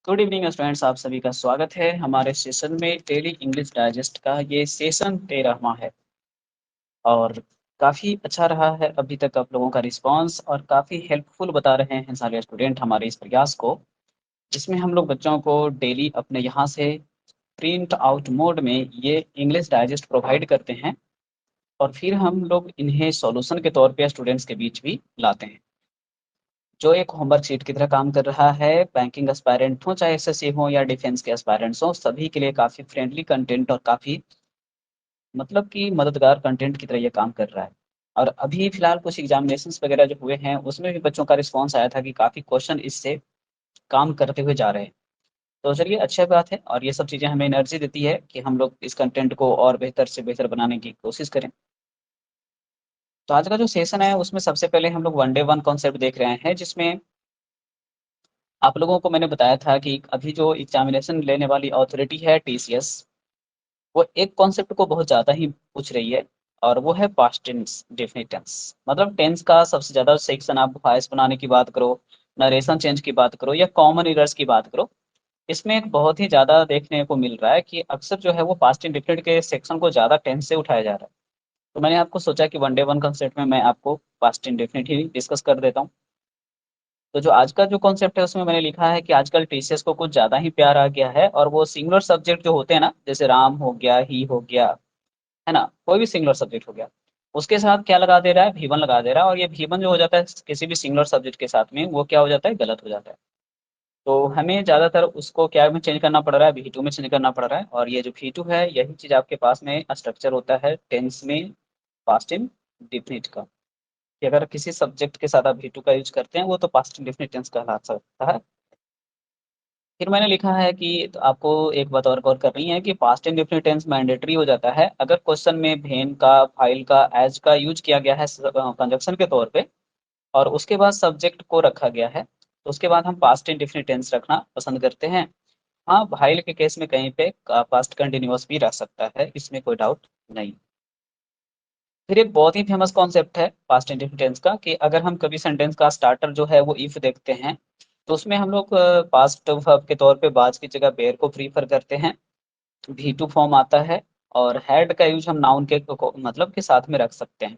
Good evening students, आप सभी का स्वागत है हमारे सेशन में डेली इंग्लिश डाइजेस्ट का। ये सेशन 13वां है और काफ़ी अच्छा रहा है अभी तक आप लोगों का रिस्पांस और काफ़ी हेल्पफुल बता रहे हैं सारे स्टूडेंट हमारे इस प्रयास को, जिसमें हम लोग बच्चों को डेली अपने यहाँ से प्रिंट आउट मोड में ये इंग्लिश डाइजेस्ट प्रोवाइड करते हैं और फिर हम लोग इन्हें सॉल्यूशन के तौर पे स्टूडेंट्स के बीच भी लाते हैं, जो एक होमवर्क शीट की तरह काम कर रहा है। बैंकिंग एस्पायरेंट हो चाहे एसएससी हो या डिफेंस के एस्पायरेंट्स हो, सभी के लिए काफ़ी फ्रेंडली कंटेंट और काफ़ी मतलब कि मददगार कंटेंट की तरह ये काम कर रहा है। और अभी फिलहाल कुछ एग्जामिनेशंस वगैरह जो हुए हैं उसमें भी बच्चों का रिस्पांस आया था कि काफ़ी क्वेश्चन इससे काम करते हुए जा रहे हैं। तो चलिए, अच्छी बात है और ये सब चीज़ें हमें एनर्जी देती है कि हम लोग इस कंटेंट को और बेहतर से बेहतर बनाने की कोशिश करें। तो आज का जो सेशन है उसमें सबसे पहले हम लोग वन डे वन कॉन्सेप्ट देख रहे हैं, जिसमें आप लोगों को मैंने बताया था कि अभी जो एग्जामिनेशन लेने वाली अथॉरिटी है टीसीएस, वो एक कॉन्सेप्ट को बहुत ज़्यादा ही पूछ रही है और वो है पास्ट टेंस डेफिनिट टेंस। मतलब टेंस का सबसे ज़्यादा सेक्शन आप वॉइस बनाने की बात करो, नरेशन चेंज की बात करो या कॉमन एरर्स की बात करो, इसमें एक बहुत ही ज़्यादा देखने को मिल रहा है कि अक्सर जो है वो पास्ट इंडेफिनिट के सेक्शन को ज़्यादा टेंस से उठाया जा रहा है। तो मैंने आपको सोचा कि वन डे वन कॉन्सेप्ट में मैं आपको पास्ट इंडेफिनिट ही डिस्कस कर देता हूँ। तो जो आज का जो कॉन्सेप्ट है उसमें मैंने लिखा है कि आजकल टीसीएस को कुछ ज़्यादा ही प्यार आ गया है और वो सिंगुलर सब्जेक्ट जो होते हैं ना, जैसे राम हो गया, ही हो गया, है ना, कोई भी सिंगुलर सब्जेक्ट हो गया, उसके साथ क्या लगा दे रहा है, भी वन लगा दे रहा है। और ये भी वन जो हो जाता है किसी भी सिंगुलर सब्जेक्ट के साथ में, वो क्या हो जाता है, गलत हो जाता है। तो हमें ज़्यादातर उसको क्या में चेंज करना पड़ रहा है, भी टू में चेंज करना पड़ रहा है। और ये जो भी टू है यही चीज़ आपके पास में स्ट्रक्चर होता है टेंस में पास्ट इंडेफिनिट का, कि अगर किसी सब्जेक्ट के साथ आप भी टू का यूज करते हैं वो तो पास्ट इंडेफिनिट टेंस कहला सकता है। फिर मैंने लिखा है कि तो आपको एक बात और गौर करनी है कि पास्ट इंडेफिनिट टेंस मैंडेटरी हो जाता है अगर क्वेश्चन में भेन का, फाइल का, एज का यूज किया गया है कंजक्शन के तौर पे और उसके बाद सब्जेक्ट को रखा गया है, तो उसके बाद हम पास्ट इंडेफिनिट टेंस रखना पसंद करते हैं। हाँ, फाइल के केस में कहीं पे पास्ट कंटिन्यूअस भी रह सकता है, इसमें कोई डाउट नहीं। फिर एक बहुत ही फेमस कॉन्सेप्ट है पास्ट इंडेफिनिट टेंस का कि अगर हम कभी सेंटेंस का स्टार्टर जो है वो इफ देखते हैं, तो उसमें हम लोग पास्ट वर्ब के तौर पे बाज की जगह बेयर को प्रीफर करते हैं, भी टू फॉर्म आता है। और हैड का यूज हम नाउन के मतलब के साथ में रख सकते हैं।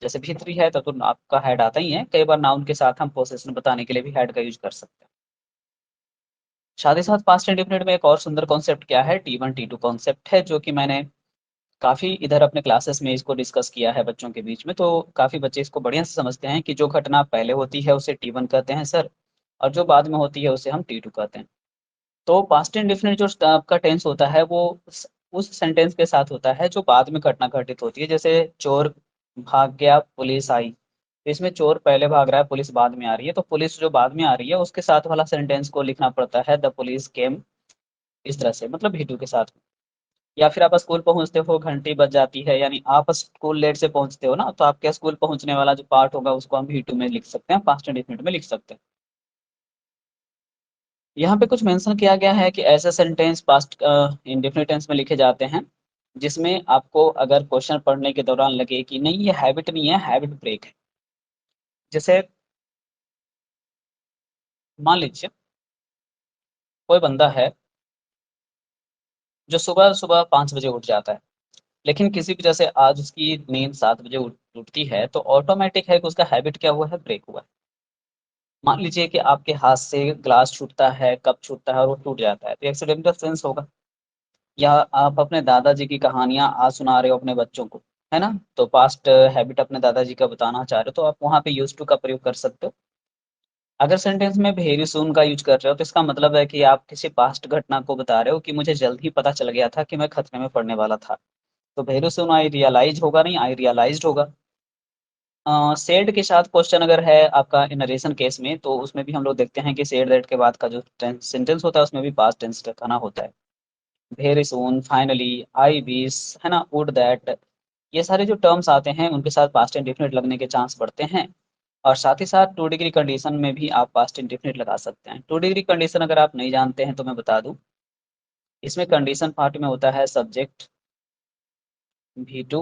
जैसे भीतरी है तो आपका हैड आता ही है, कई बार नाउन के साथ हम पोसेशन बताने के लिए भी हैड का यूज कर सकते हैं। साथ ही साथ पास्ट इंडेफिनिट में एक और सुंदर कॉन्सेप्ट क्या है, T one T two concept है, जो कि मैंने काफ़ी इधर अपने क्लासेस में इसको डिस्कस किया है बच्चों के बीच में। तो काफ़ी बच्चे इसको बढ़िया से समझते हैं कि जो घटना पहले होती है उसे टी वन कहते हैं सर, और जो बाद में होती है उसे हम टी टू कहते हैं। तो पास्ट इंडेफिनिट जो आपका टेंस होता है वो उस सेंटेंस के साथ होता है जो बाद में घटना घटित होती है। जैसे चोर भाग गया, पुलिस आई, तो इसमें चोर पहले भाग रहा है, पुलिस बाद में आ रही है, तो पुलिस जो बाद में आ रही है उसके साथ वाला सेंटेंस को लिखना पड़ता है द पुलिस केम, इस तरह से, मतलब भी टू के साथ। या फिर आप स्कूल पहुंचते हो, घंटी बज जाती है, यानी आप स्कूल लेट से पहुंचते हो ना, तो आपके स्कूल पहुंचने वाला जो पार्ट होगा उसको हम भी टू में लिख सकते हैं, पास्ट इंडेफिनिट में लिख सकते हैं। यहाँ पे कुछ मेंशन किया गया है कि ऐसे सेंटेंस पास्ट इंडेफिनिट टेंस में लिखे जाते हैं जिसमें आपको अगर क्वेश्चन पढ़ने के दौरान लगे कि नहीं ये हैबिट नहीं है, हैबिट ब्रेक है। जैसे मान लीजिए कोई बंदा है जो सुबह सुबह 5 बजे उठ जाता है, लेकिन किसी वजह से आज उसकी नींद 7 बजे उठती है, तो ऑटोमेटिक है कि उसका हैबिट क्या हुआ है, ब्रेक हुआ है। मान लीजिए कि आपके हाथ से ग्लास छूटता है, कप छूटता है और वो टूट जाता है, तो एक्सीडेंटल सेंस होगा। या आप अपने दादाजी की कहानियां आज सुना रहे हो अपने बच्चों को, है ना, तो पास्ट हैबिट अपने दादाजी का बताना चाह रहे हो तो आप वहाँ पे यूज टू का प्रयोग कर सकते हो। अगर सेंटेंस में वेरी सून का यूज कर रहे हो तो इसका मतलब है कि आप किसी पास्ट घटना को बता रहे हो कि मुझे जल्द ही पता चल गया था कि मैं खतरे में पड़ने वाला था। तो वेरी सून आई रियलाइज होगा नहीं, आई रियलाइज्ड होगा। सेड के साथ क्वेश्चन अगर है आपका नरेशन केस में, तो उसमें भी हम लोग देखते हैं कि सेड दैट के बाद का जो सेंटेंस होता है उसमें भी पास्ट टेंस रखना होता है। Very soon, finally, I wish, है ना, वुड दैट, ये सारे जो टर्म्स आते हैं उनके साथ पास्ट इंडेफिनिट लगने के चांस बढ़ते हैं। और साथ ही साथ टू डिग्री कंडीशन में भी आप पास्ट इंडेफिनिट लगा सकते हैं। टू डिग्री कंडीशन अगर आप नहीं जानते हैं तो मैं बता दूं, इसमें कंडीशन पार्ट में होता है सब्जेक्ट भी टू,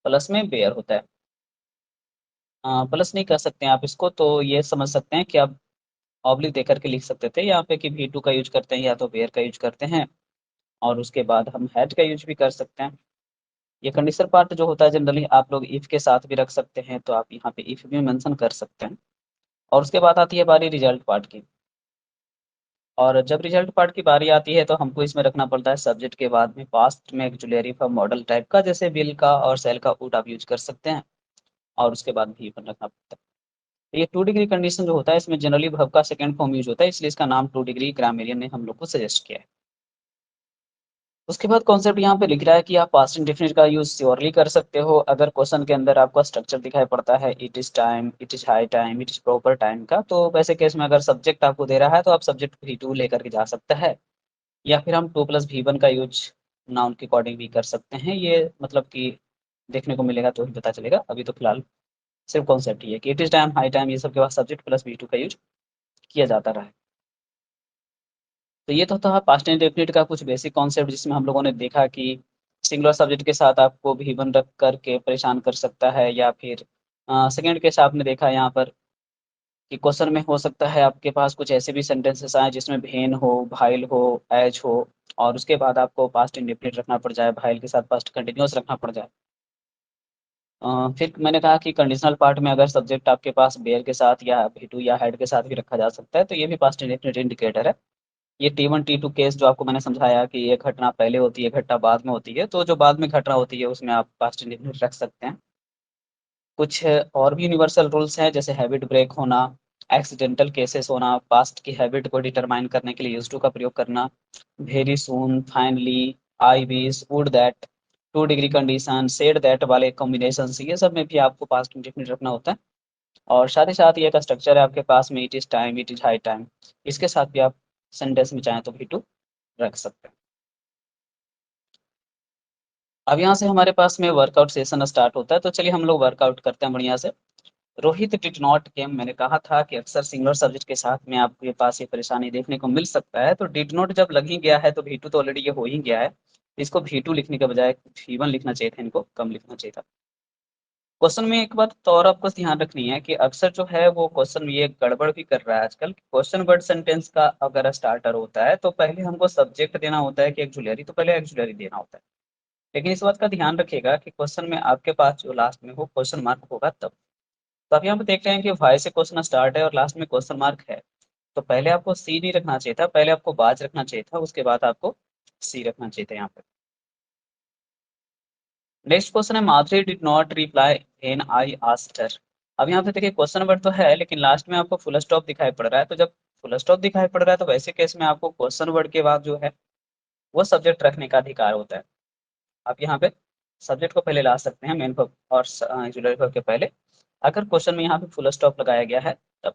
प्लस में बेयर होता है। प्लस नहीं कर सकते हैं आप इसको, तो ये समझ सकते हैं कि अब ऑब्लिक देकर के लिख सकते थे यहाँ पे कि भी टू का यूज करते हैं या तो वेयर का यूज करते हैं, और उसके बाद हम हैड का यूज भी कर सकते हैं। ये कंडीशनल पार्ट जो होता है जनरली आप लोग इफ के साथ भी रख सकते हैं, तो आप यहाँ पे इफ भी मेंशन कर सकते हैं। और उसके बाद आती है बारी रिजल्ट पार्ट की। और जब रिजल्ट पार्ट की बारी आती है तो हमको इसमें रखना पड़ता है सब्जेक्ट के बाद में पास्ट में एक्जुलरी फॉर्म मॉडल टाइप का, जैसे विल का और सेल का वुड आप यूज कर सकते हैं, और उसके बाद भी रखना पड़ता है। तो ये 2 डिग्री कंडीशन जो होता है इसमें जनरली वर्ब का सेकंड फॉर्म यूज होता है, इसलिए इसका नाम 2 डिग्री ग्रामेरियन ने हम लोग को सजेस्ट किया है। उसके बाद कॉन्सेप्ट यहाँ पे लिख रहा है कि आप पास्ट इंडेफिनिट का यूज श्योरली कर सकते हो अगर क्वेश्चन के अंदर आपका स्ट्रक्चर दिखाई पड़ता है it is time, it is high time, it is proper time का। तो वैसे केस में अगर सब्जेक्ट आपको दे रहा है तो आप सब्जेक्ट भी टू लेकर के जा सकता है, या फिर हम 2+V1 का यूज नाउन के अकॉर्डिंग भी कर सकते हैं। ये मतलब कि देखने को मिलेगा तो ही पता चलेगा, अभी तो फिलहाल सिर्फ कॉन्सेप्ट ही है कि it is time, high time, ये सब के बाद सब्जेक्ट प्लस V2 का यूज किया जाता रहा है। तो ये तो था पास्ट इंडेफिनिट का कुछ बेसिक कॉन्सेप्ट, जिसमें हम लोगों ने देखा कि सिंगुलर सब्जेक्ट के साथ आपको भी1 रख करके परेशान कर सकता है, या फिर सेकेंड केस आपने देखा यहाँ पर कि क्वेश्चन में हो सकता है आपके पास कुछ ऐसे भी सेंटेंसेस आए जिसमें भेन हो, भाइल हो, एज हो, और उसके बाद आपको पास्ट इंडेफिनिट रखना पड़ जाए, भाइल के साथ पास्ट कंटिन्यूअस रखना पड़ जाए। फिर मैंने कहा कि कंडीशनल पार्ट में अगर सब्जेक्ट आपके पास बेयर के साथ या भी2 या हेड के साथ भी रखा जा सकता है, तो ये भी पास्ट इंडेफिनिट इंडिकेटर है। ये T1 T2 केस जो आपको मैंने समझाया कि ये घटना पहले होती है, घटना बाद में होती है, तो जो बाद में घटना होती है उसमें आप पास्ट इंडेफिनिट रख सकते हैं। कुछ और भी यूनिवर्सल रूल्स हैं, जैसे हैबिट ब्रेक होना, एक्सीडेंटल केसेस होना, पास्ट की हैबिट को डिटरमाइन करने के लिए यूज टू का प्रयोग करना, very soon, finally, I wish, would that, 2 degree condition, said that वाले कॉम्बिनेशन, ये सब में भी आपको पास्ट इंडेफिनिट रखना होता है। और साथ ही साथ ये का स्ट्रक्चर है आपके पास में it is time, it is high time, इसके साथ भी आप सेंटेंस में चाहें तो भी टू रख सकते हैं। अब यहाँ से हमारे पास में वर्कआउट सेशन स्टार्ट होता है, तो चलिए हम लोग वर्कआउट करते हैं बढ़िया से। रोहित डिड नॉट केम, मैंने कहा था कि अक्सर सिंगुलर सब्जेक्ट के साथ में आपके पास ये परेशानी देखने को मिल सकता है। तो डिड नॉट जब लग ही गया है तो V2 तो ऑलरेडी ये हो ही गया है, इसको V2 लिखने के बजाय V1 लिखना चाहिए था, इनको कम लिखना चाहिए था। क्वेश्चन में एक बात तो और आपको ध्यान रखनी है कि अक्सर जो है वो क्वेश्चन ये गड़बड़ भी कर रहा है आजकल। क्वेश्चन वर्ड सेंटेंस का अगर स्टार्टर होता है तो पहले हमको सब्जेक्ट देना होता है कि एक्जुलरी, तो पहले एक्जुलरी देना होता है। लेकिन इस बात का ध्यान रखिएगा कि क्वेश्चन में आपके पास जो लास्ट में हो क्वेश्चन मार्क होगा तब। तो आप यहाँ पे देख रहे हैं कि वाई से क्वेश्चन स्टार्ट है और लास्ट में क्वेश्चन मार्क है, तो पहले आपको सी नहीं रखना चाहिए था, पहले आपको बाज रखना चाहिए था, उसके बाद आपको सी रखना चाहिए था यहाँ पे। नेक्स्ट क्वेश्चन है Madhuri did not reply when I asked her. अब यहाँ पे देखिए क्वेश्चन वर्ड तो है लेकिन लास्ट में आपको फुल स्टॉप दिखाई पड़ रहा है, तो जब फुल स्टॉप दिखाई पड़ रहा है तो वैसे केस में आपको क्वेश्चन वर्ड के बाद जो है वो सब्जेक्ट रखने का अधिकार होता है। आप यहाँ पे सब्जेक्ट को पहले ला सकते हैं मेन वर्ब और ऑक्सिलरी वर्ब के पहले, अगर क्वेश्चन में यहाँ पे फुल स्टॉप लगाया गया है तब।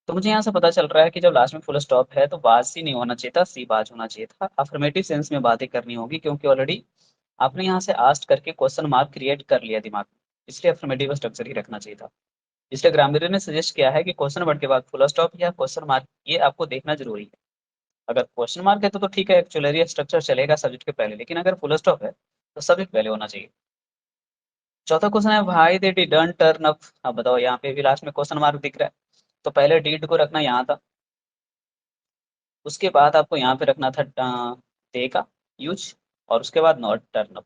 तो मुझे यहाँ से पता चल रहा है कि जब लास्ट में फुल स्टॉप है तो बाज सी नहीं होना चाहिए था, सी बाज होना चाहिए था। अफर्मेटिव सेंस में बातें करनी होगी क्योंकि ऑलरेडी आपने यहाँ से आस्ट करके क्वेश्चन मार्क क्रिएट कर लिया दिमाग में, इसलिए अफर्मेटिव स्ट्रक्चर ही रखना चाहिए था। इसलिए ग्रामर ने सजेस्ट किया है कि क्वेश्चन वर्ड के बाद फुल स्टॉप या क्वेश्चन मार्क ये आपको देखना जरूरी है। अगर क्वेश्चन मार्क है तो ठीक है, एक्चुअली स्ट्रक्चर चलेगा सब्जेक्ट के पहले, लेकिन अगर फुल स्टॉप है तो सब्जेक्ट पहले होना चाहिए। चौथा क्वेश्चन है भाई दे डिडंट टर्न अप। अब बताओ यहाँ पे भी लास्ट में क्वेश्चन मार्क दिख रहा है, तो पहले डीड को रखना यहाँ था, उसके बाद आपको यहाँ पे रखना था दे का यूज, और उसके बाद नॉट टर्न अप।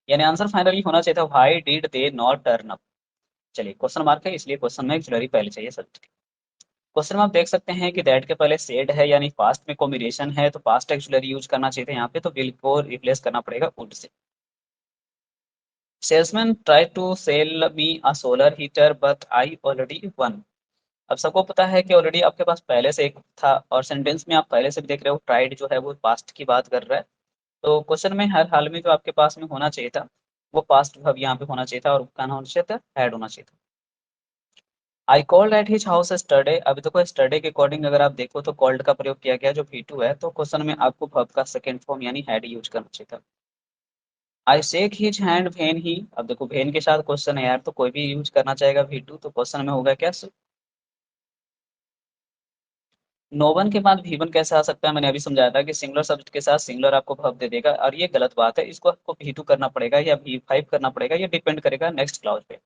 यानी आंसर फाइनली होना चाहिए था why did they not turn up. चलिए क्वेश्चन मार्क है इसलिए क्वेश्चन में एक्चुअली पहले चाहिए सब्जेक्ट। क्वेश्चन में आप देख सकते हैं कि दैट के पहले सेड है, यानी पास्ट में कॉम्बिनेशन है, तो पास्ट एक्चुअली यूज करना चाहिए था यहाँ पे, तो विल को रिप्लेस करना पड़ेगा वुड से। Salesman try to sell me a solar heater but I already one. अब सबको पता है कि ऑलरेडी आपके पास पहले से एक था, और सेंटेंस में आप पहले से भी देख रहे हो ट्राइड जो है वो पास्ट की बात कर रहा है। तो क्वेश्चन में हर हाल में जो आपके पास में होना चाहिए था वो पास्ट वर्ब यहाँ पे होना चाहिए था, और क्या होना चाहिए था, ऐड होना चाहिए था। I called at his house yesterday. अभी देखो स्टरडे के अकॉर्डिंग अगर आप देखो तो कॉल्ड का प्रयोग किया गया जो V2 है, तो क्वेश्चन में आपको वर्ब का सेकंड फॉर्म यानी हैड यूज करना चाहिए था। I shake his hand when he. अब देखो व्हेन के साथ क्वेश्चन है यार, तो कोई भी यूज करना चाहेगा V2, तो क्वेश्चन में होगा क्या, नो वन के बाद V1 कैसे आ सकता है। मैंने अभी समझाया था कि सिंगुलर सब्जेक्ट के साथ सिंगुलर आपको वर्ब दे देगा, और ये गलत बात है, इसको आपको V2 करना पड़ेगा या V5 करना पड़ेगा, ये डिपेंड करेगा नेक्स्ट क्लाउज पे।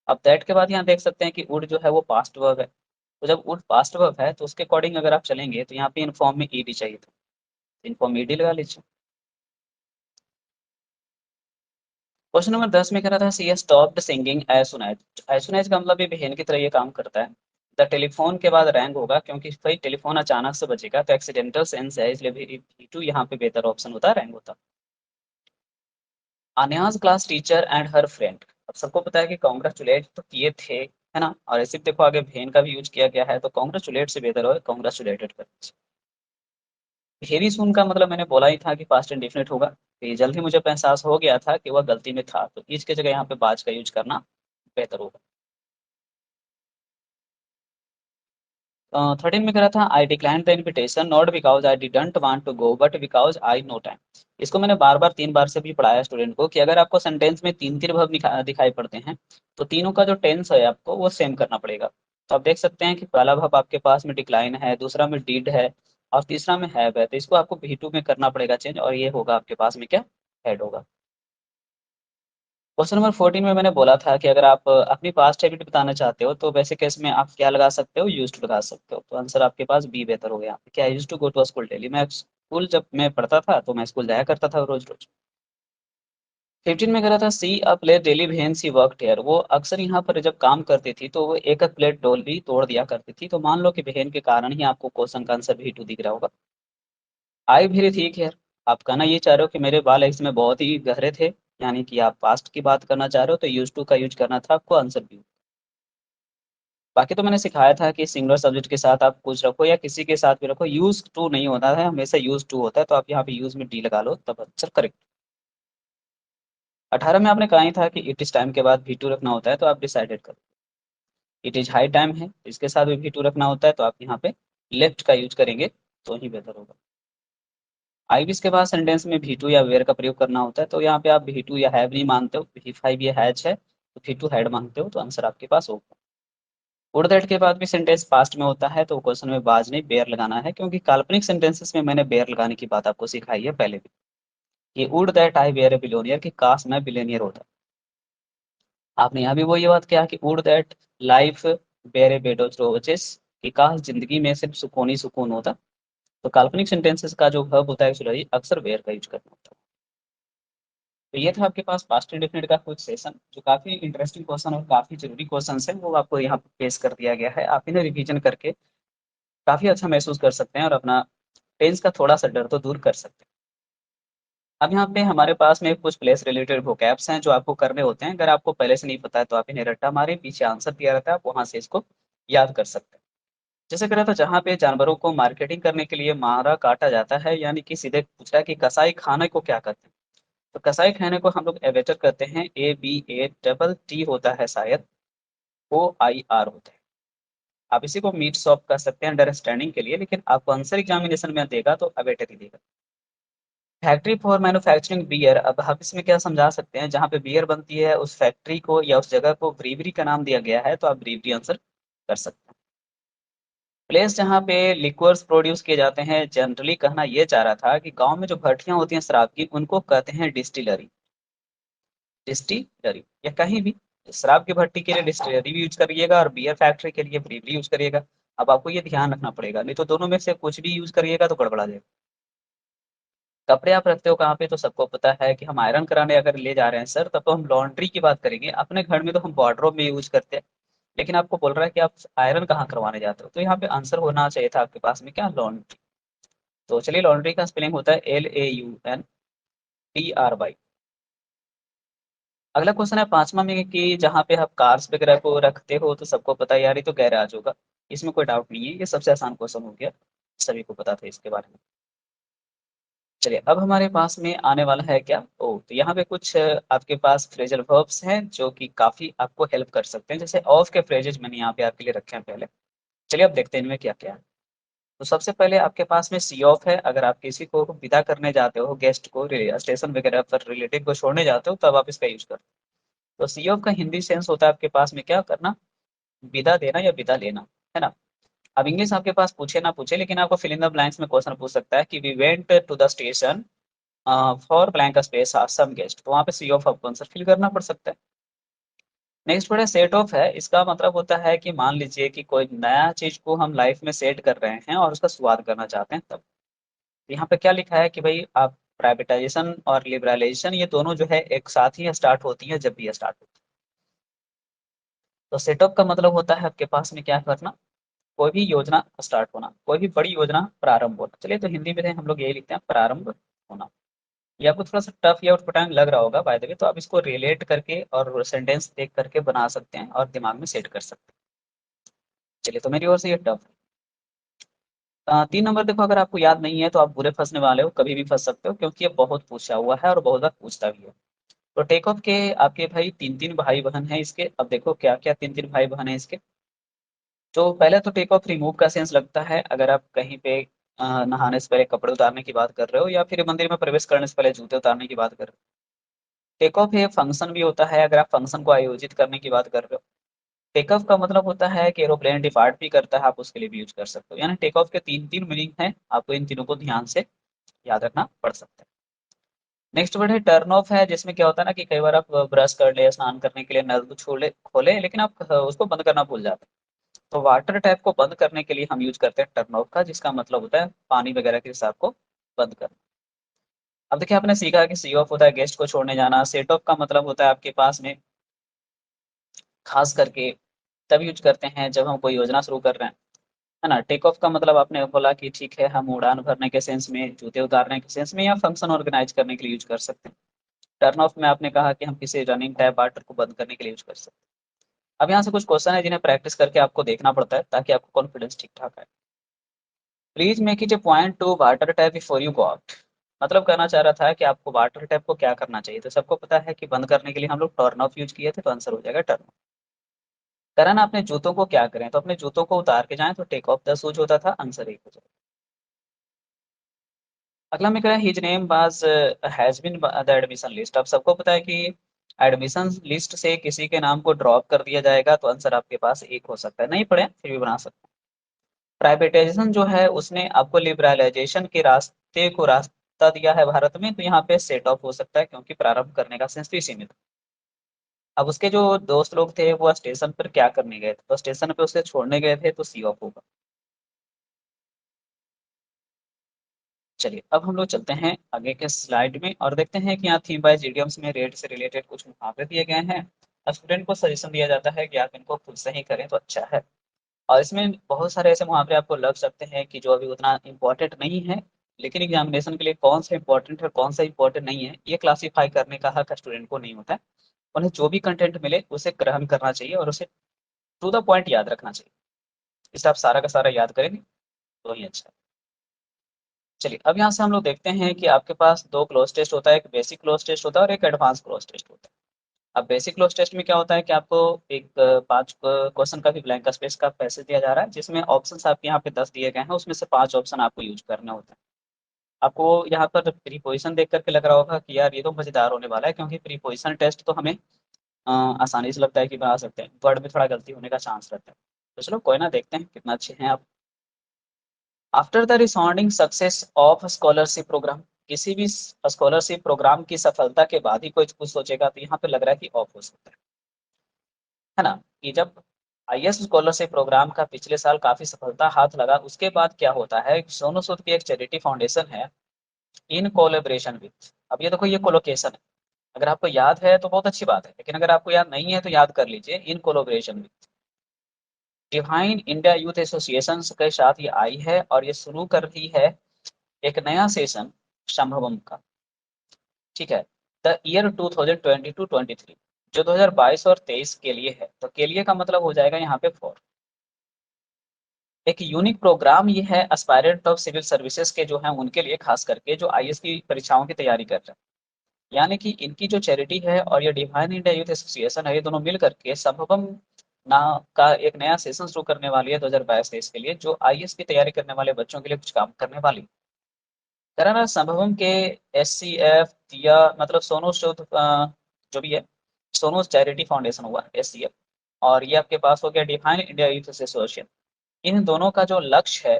अब दैट के बाद यहाँ देख सकते हैं कि वुड जो है वो पास्ट वर्ब है, तो जब वुड पास्ट वर्ब है तो उसके अकॉर्डिंग अगर आप चलेंगे तो यहाँ पे इन्फॉर्म में ईडी चाहिए था, इन्फॉर्म ईडी लगा लीजिए। क्वेश्चन नंबर 10 में कह रहा था she stopped singing as soon as. As soon as का मतलब ये बहन की तरह ये काम करता है। द टेलीफोन के बाद रैंग होगा क्योंकि भाई टेलीफोन अचानक से बजेगा तो एक्सीडेंटल सेंस है, इसलिए भी टू यहाँ पे बेहतर ऑप्शन होता है, रैंग होता। Anya's class teacher and her friend. अब सबको पता है कि कॉन्ग्रेचुलेट तो किए थे, है ना, और ऐसे देखो आगे भेन का भी यूज किया गया है, तो कॉन्ग्रेचुलेट से बेहतर हो कॉन्ग्रेचुलेटेड कर। वेरी सुन का मतलब मैंने बोला ही था कि पास्ट इंडेफिनिट होगा, तो ये जल्द ही मुझे एहसास हो गया था कि वह गलती में था, तो इस की जगह यहाँ पे बाज का यूज करना बेहतर होगा। 13 में कह रहा था I decline the invitation not because I didn't want to go but because I no time. इसको मैंने बार बार 3 बार से भी पढ़ाया स्टूडेंट को कि अगर आपको सेंटेंस में तीन तीन वर्ब दिखाई पड़ते हैं तो तीनों का जो टेंस है आपको वो सेम करना पड़ेगा। तो आप देख सकते हैं कि पहला वर्ब आपके पास में डिक्लाइन है, दूसरा में डिड है और तीसरा में हैव है, तो इसको आपको V2 में करना पड़ेगा चेंज, और ये होगा आपके पास में क्या, हेड होगा। क्वेश्चन नंबर 14 में मैंने बोला था कि अगर आप अपनी पास्ट हैबिट बताना चाहते हो तो वैसे केस में आप क्या लगा सकते हो, यूज्ड टू लगा सकते हो, तो आंसर आपके पास बी बेहतर हो गया। क्या, used to go to school daily, मैं स्कूल जब मैं पढ़ता था तो मैं स्कूल जाया करता था रोज रोज। 15 में कह रहा था she a plate daily when she work here. वो अक्सर यहाँ पर जब काम करती थी तो वो एक प्लेट डोल भी तोड़ दिया करती थी, तो मान लो कि बहन के कारण ही आपको क्वेश्चन का आंसर भी टू दिख रहा होगा। आई भी ठीक है, आप कहना ये चाह रहे हो कि मेरे बाल इसमें बहुत ही गहरे थे, यानी कि आप पास्ट की बात करना चाह रहे हो, तो यूज टू का यूज करना था आपको, आंसर भी। बाकी तो मैंने सिखाया था कि सिंगुलर सब्जेक्ट के साथ आप कुछ रखो या किसी के साथ भी रखो, यूज टू नहीं होता है, हमेशा यूज टू होता है, तो आप यहाँ पे यूज में डी लगा लो तब आंसर करेक्ट। 18 में आपने कहा ही था कि इट इज टाइम के बाद V2 रखना होता है, तो आप डिसाइडेड करो। इट इज हाई टाइम है, इसके साथ भी V2 रखना होता है, तो आप यहाँ पे लेफ्ट का यूज करेंगे तो ही बेहतर होगा। आई विश के बाद सेंटेंस में V2 या वेयर का प्रयोग करना होता है, तो यहाँ पे आप V2 या हैव नहीं मानते हो, V5 या हैच है तो V2 हैड मानते हो, तो आंसर आपके पास होगा। वुड दैट के बाद भी सेंटेंस पास्ट में होता है तो क्वेश्चन में बाज नहीं बेयर लगाना है, क्योंकि काल्पनिक सेंटेंसेस में मैंने बेयर लगाने की बात आपको सिखाई है पहले भी। ये वुड दैट आई वेयर ए बिलोनियर, कि काश मैं बिलोनियर होता। आपने यहाँ भी वही बात किया कि would that life bear a bed of roses, कि काश जिंदगी में सिर्फ सुकून ही सुकून होता। तो काल्पनिक सेंटेंसेस का जो वर्ब होता है एक्चुअली अक्सर वेयर का यूज करना होता है। तो ये था आपके पास पास्ट इंडेफिनिट का कुछ सेशन, जो काफी इंटरेस्टिंग क्वेश्चन और काफी जरूरी क्वेश्चन है, वो आपको यहाँ पे पेश कर दिया गया है। आप इन्हें रिवीजन करके काफी अच्छा महसूस कर सकते हैं और अपना टेंस का थोड़ा सा डर तो दूर कर सकते हैं। अब यहाँ पे हमारे पास में कुछ प्लेस रिलेटेड वोकैब्स हैं जो आपको करने होते हैं, अगर आपको पहले से नहीं पता है तो आप इन्हें रट्टा मारे, पीछे आंसर दिया रहता है, आप वहां से इसको याद कर सकते हैं। जैसे कह रहा था जहाँ पे जानवरों को मार्केटिंग करने के लिए मारा काटा जाता है, यानी कि सीधे पूछ रहा है कि कसाई खाने को क्या कहते हैं, तो कसाई खाने को हम लोग एवेटर कहते हैं, ABATT होता है शायद, OIR होता है। आप इसी को मीट शॉप कह सकते हैं अंडरस्टैंडिंग के लिए, लेकिन आपको आंसर एग्जामिनेशन में देगा तो अवेटर ही देगा। फैक्ट्री फॉर मैन्युफैक्चरिंग बियर, अब हम इसमें क्या समझा सकते हैं, जहाँ पे बियर बनती है उस फैक्ट्री को या उस जगह को ब्रीवरी का नाम दिया गया है, तो आप ब्रीवरी आंसर कर सकते हैं। प्लेस जहाँ पे लिक्वर्स प्रोड्यूस किए जाते हैं, जनरली कहना ये चाह रहा था कि गांव में जो भट्टियां होती हैं शराब की उनको कहते हैं डिस्टिलरी। डिस्टिलरी या कहीं भी शराब की भट्टी के लिए डिस्टिलरी भी यूज करिएगा और बियर फैक्ट्री के लिए ब्रीवरी यूज करिएगा। अब आपको ये ध्यान रखना पड़ेगा, नहीं तो दोनों में से कुछ भी यूज करिएगा तो गड़बड़ा जाएगा। कपड़े आप रखते हो कहाँ पे, तो सबको पता है कि हम आयरन कराने अगर ले जा रहे हैं सर, तब तो हम लॉन्ड्री की बात करेंगे, अपने घर में तो हम वार्डरोब में यूज करते हैं। लेकिन आपको बोल रहा है कि आप आयरन कहाँ करवाने जाते हो, तो यहाँ पे आंसर होना चाहिए था आपके पास में क्या, लॉन्ड्री। तो चलिए, लॉन्ड्री का स्पेलिंग होता है LAUNDRY। अगला क्वेश्चन है पांचवा में कि जहाँ पे आप कार्स वगैरह को रखते हो, तो सबको पता है यार ये तो गैराज होगा, इसमें कोई डाउट नहीं है, ये सबसे आसान क्वेश्चन हो गया, सभी को पता था इसके बारे में। चलिए अब हमारे पास में आने वाला है क्या, ओ तो यहाँ पे कुछ आपके पास फ्रेजल वर्ब्स हैं जो कि काफी आपको हेल्प कर सकते हैं, जैसे ऑफ के फ्रेजेज मैंने यहाँ पे आपके लिए रखे हैं पहले। चलिए अब देखते हैं इनमें क्या क्या है। तो सबसे पहले आपके पास में सी ऑफ है, अगर आप किसी को विदा करने जाते हो, गेस्ट को स्टेशन वगैरह पर रिलेटिव को छोड़ने जाते हो, तब आप इसका यूज करते हो। तो सी ऑफ का हिंदी सेंस होता है आपके पास में क्या करना, विदा देना या विदा लेना, है ना। अब इंग्लिश आपके पास पूछे ना पूछे, लेकिन आपको फिल इन द ब्लैंक्स में क्वेश्चन पूछ सकता है कि we went to the station for blank space some guest, तो वहाँ पे सी ऑफ आपको आंसर फिल करना पड़ सकता है। नेक्स्ट वर्ड है सेट ऑफ है। इसका मतलब होता है कि मान लीजिए कि कोई नया चीज को हम लाइफ में सेट कर रहे हैं और उसका शुरुआत करना चाहते हैं तब। यहाँ पे क्या लिखा है कि भाई आप प्राइवेटाइजेशन और लिबरलाइजेशन ये दोनों जो है एक साथ ही स्टार्ट होती है जब भी ये स्टार्ट होती है। तो सेटअप का मतलब होता है आपके पास में क्या करना, कोई भी योजना स्टार्ट होना, कोई भी बड़ी योजना प्रारंभ होना। चलिए तो हिंदी में हम लोग यही लिखते हैं प्रारंभ होना। ये आपको थोड़ा सा टफ या उटपटांग लग रहा होगा बाय द वे, तो आप इसको रिलेट करके और सेंटेंस देख करके बना सकते हैं और दिमाग में सेट कर सकते हैं। चलिए तो मेरी ओर से ये टफ है। 3 नंबर देखो, अगर आपको याद नहीं है तो आप बुरे फंसने वाले हो, कभी भी फंस सकते हो क्योंकि ये बहुत पूछा हुआ है और बहुत बार पूछता भी है। तो टेक ऑफ के आपके भाई तीन तीन भाई बहन हैं इसके। अब देखो क्या क्या तीन तीन भाई बहन है इसके। तो पहले तो टेक ऑफ रिमूव का सेंस लगता है, अगर आप कहीं पे नहाने से पहले कपड़े उतारने की बात कर रहे हो या फिर मंदिर में प्रवेश करने से पहले जूते उतारने की बात कर रहे हो। टेक ऑफ ये फंक्शन भी होता है, अगर आप फंक्शन को आयोजित करने की बात कर रहे हो। टेक ऑफ का मतलब होता है कि एरोप्लेन डिपार्ट भी करता है, आप उसके लिए भी यूज कर सकते हो। यानी टेक ऑफ के तीन तीन मीनिंग है, आपको इन तीनों को ध्यान से याद रखना पड़ सकता है। नेक्स्ट वर्ड है टर्न ऑफ है, जिसमें क्या होता है ना कि कई बार आप ब्रश कर ले, स्नान करने के लिए नल को छोले खोले लेकिन आप उसको बंद करना भूल जाते हैं। तो वाटर टैप को बंद करने के लिए हम यूज करते हैं टर्न ऑफ का, जिसका मतलब होता है पानी वगैरह के रिसाव को बंद करना। अब देखिए आपने सीखा कि सी ऑफ होता है गेस्ट को छोड़ने जाना। सेट ऑफ का मतलब होता है आपके पास में खास करके तब यूज करते हैं जब हम कोई योजना शुरू कर रहे हैं, है ना। टेक ऑफ का मतलब आपने बोला कि ठीक है हम उड़ान भरने के सेंस में, जूते उतारने के सेंस में या फंक्शन ऑर्गेनाइज करने के लिए यूज कर सकते हैं। टर्न ऑफ में आपने कहा कि हम किसी रनिंग टैप वाटर को बंद करने के लिए यूज कर सकते हैं। अब यहाँ से कुछ क्वेश्चन है जिन्हें प्रैक्टिस करके आपको देखना पड़ता है ताकि आपको कॉन्फिडेंस ठीक ठाक आए। Please make it A point two water tap before you go out. मतलब कहना चाह रहा था कि आपको वाटर टैप को क्या करना चाहिए। तो सबको पता है कि बंद करने के लिए हम लोग टर्न ऑफ यूज किए थे, तो आंसर हो जाएगा टर्न ऑफ। करा ना अपने जूतों को क्या करें, तो अपने जूतों को उतार के जाएं, तो टेक ऑफ द शूज होता था, आंसर एक हो जाएगा। अगला में कह रहा है his name was has been the admission list. अब सबको पता है कि एडमिशन लिस्ट से किसी के नाम को ड्रॉप कर दिया जाएगा, तो आंसर आपके पास एक हो सकता है। नहीं पढ़े फिर भी बना सकते हैं। प्राइवेटाइजेशन जो है उसने आपको लिबरलाइजेशन के रास्ते को रास्ता दिया है भारत में, तो यहाँ पे सेट ऑफ हो सकता है क्योंकि प्रारंभ करने का सेंस भी सीमित है। अब उसके जो दोस्त लोग थे वो स्टेशन पर क्या करने गए थे, तो स्टेशन पे उसे छोड़ने गए थे, तो सी ऑफ होगा। चलिए अब हम लोग चलते हैं आगे के स्लाइड में और देखते हैं कि यहाँ थीम वाइज इडियम्स में रेट से रिलेटेड कुछ मुहावरे दिए गए हैं। स्टूडेंट को सजेशन दिया जाता है कि आप इनको खुद से ही करें तो अच्छा है। और इसमें बहुत सारे ऐसे मुहावरे आपको लग सकते हैं कि जो अभी उतना इम्पोर्टेंट नहीं है, लेकिन एग्जामिनेशन के लिए कौन सा इम्पोर्टेंट है कौन सा इम्पोर्टेंट नहीं है ये क्लासीफाई करने का हक स्टूडेंट को नहीं होता है। उन्हें जो भी कंटेंट मिले उसे ग्रहण करना चाहिए और उसे टू द पॉइंट याद रखना चाहिए। इसे आप सारा का सारा याद करेंगे तो ही अच्छा है। चलिए अब यहाँ से हम लोग देखते हैं कि आपके पास दो क्लोज टेस्ट होता है, एक बेसिक क्लोज टेस्ट होता है और एक एडवांस क्लोज टेस्ट होता है। अब बेसिक क्लोज टेस्ट में क्या होता है कि आपको एक 5 क्वेश्चन का भी ब्लैंक स्पेस का पैसेज दिया जा रहा है, जिसमें ऑप्शंस आपके यहाँ पे 10 दिए गए हैं, उसमें से 5 ऑप्शन आपको यूज करने होते हैं। आपको यहाँ पर प्रीपोजिशन देख करके लग रहा होगा कि यार ये तो मजेदार होने वाला है, क्योंकि प्रीपोजिशन टेस्ट तो हमें आसानी से लगता है कि बना सकते हैं, वर्ड में थोड़ा गलती होने का चांस रहता है। तो चलो कोई ना, देखते हैं कितना अच्छे हैं आप। After the resounding success of scholarship program, किसी भी स्कॉलरशिप प्रोग्राम की सफलता के बाद ही कोई कुछ सोचेगा, तो यहाँ पे लग रहा है कि ऑफ हो सकता है ना। कि जब आईएएस स्कॉलरशिप प्रोग्राम का पिछले साल काफी सफलता हाथ लगा, उसके बाद क्या होता है, सोनू सूद की एक चैरिटी फाउंडेशन है इन कोलेब्रेशन विथ। अब ये देखो ये कोलोकेशन है, अगर आपको याद है तो बहुत अच्छी बात है, लेकिन अगर आपको याद नहीं है तो याद कर लीजिए, in collaboration with Divine India Youth Association के साथ ये आई है और ये शुरू कर रही है एक नया सेशन संभवम का। ठीक है, द ईयर 2022-23, जो 2022 और 23 के लिए है। तो के लिए का मतलब हो जाएगा यहाँ पे फॉर। एक यूनिक प्रोग्राम ये है एस्पायरेंट ऑफ सिविल सर्विसेज के जो हैं उनके लिए, खास करके जो आईएएस की परीक्षाओं की तैयारी कर रहे हैं। यानी कि इनकी जो चैरिटी है और ये डिवाइन इंडिया यूथ एसोसिएशन है, ये दोनों मिल करके संभवम ना का एक नया सेशन शुरू करने वाली है 2022-23 के लिए, जो आईएएस की तैयारी करने वाले बच्चों के लिए कुछ काम करने वाली है। करा संभवम के एससीएफ दिया मतलब सोनू सूद जो भी है, सोनू चैरिटी फाउंडेशन हुआ एससीएफ, और ये आपके पास हो गया डिफाइन इंडिया यूथ एसोसिएशन। इन दोनों का जो लक्ष्य है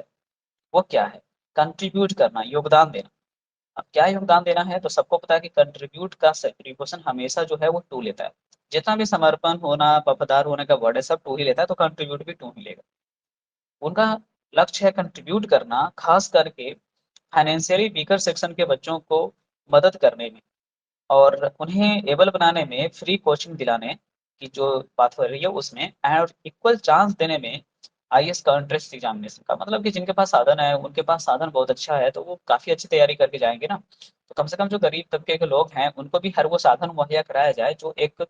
वो क्या है, कंट्रीब्यूट करना, योगदान देना। अब क्या योगदान देना है, तो सबको पता है कि कंट्रीब्यूट का प्रीपोजिशन हमेशा जो है वो टू लेता है। जितना भी समर्पण होना, वफ़ादार होने का वर्ड है, सब 2 ही लेता है, तो कंट्रीब्यूट भी 2 ही लेगा। उनका लक्ष्य है कंट्रीब्यूट करना, ख़ास करके फाइनेंशियली वीकर सेक्शन के बच्चों को मदद करने में और उन्हें एबल बनाने में, फ्री कोचिंग दिलाने की जो बात हो रही है उसमें, और इक्वल चांस देने में आईएएस का एंट्रेंस एग्जामिनेशन का। मतलब कि जिनके पास साधन है, उनके पास साधन बहुत अच्छा है, तो वो काफ़ी अच्छी तैयारी करके जाएँगे ना। तो कम से कम जो गरीब तबके के लोग हैं, उनको भी हर वो साधन मुहैया कराया जाए, जो एक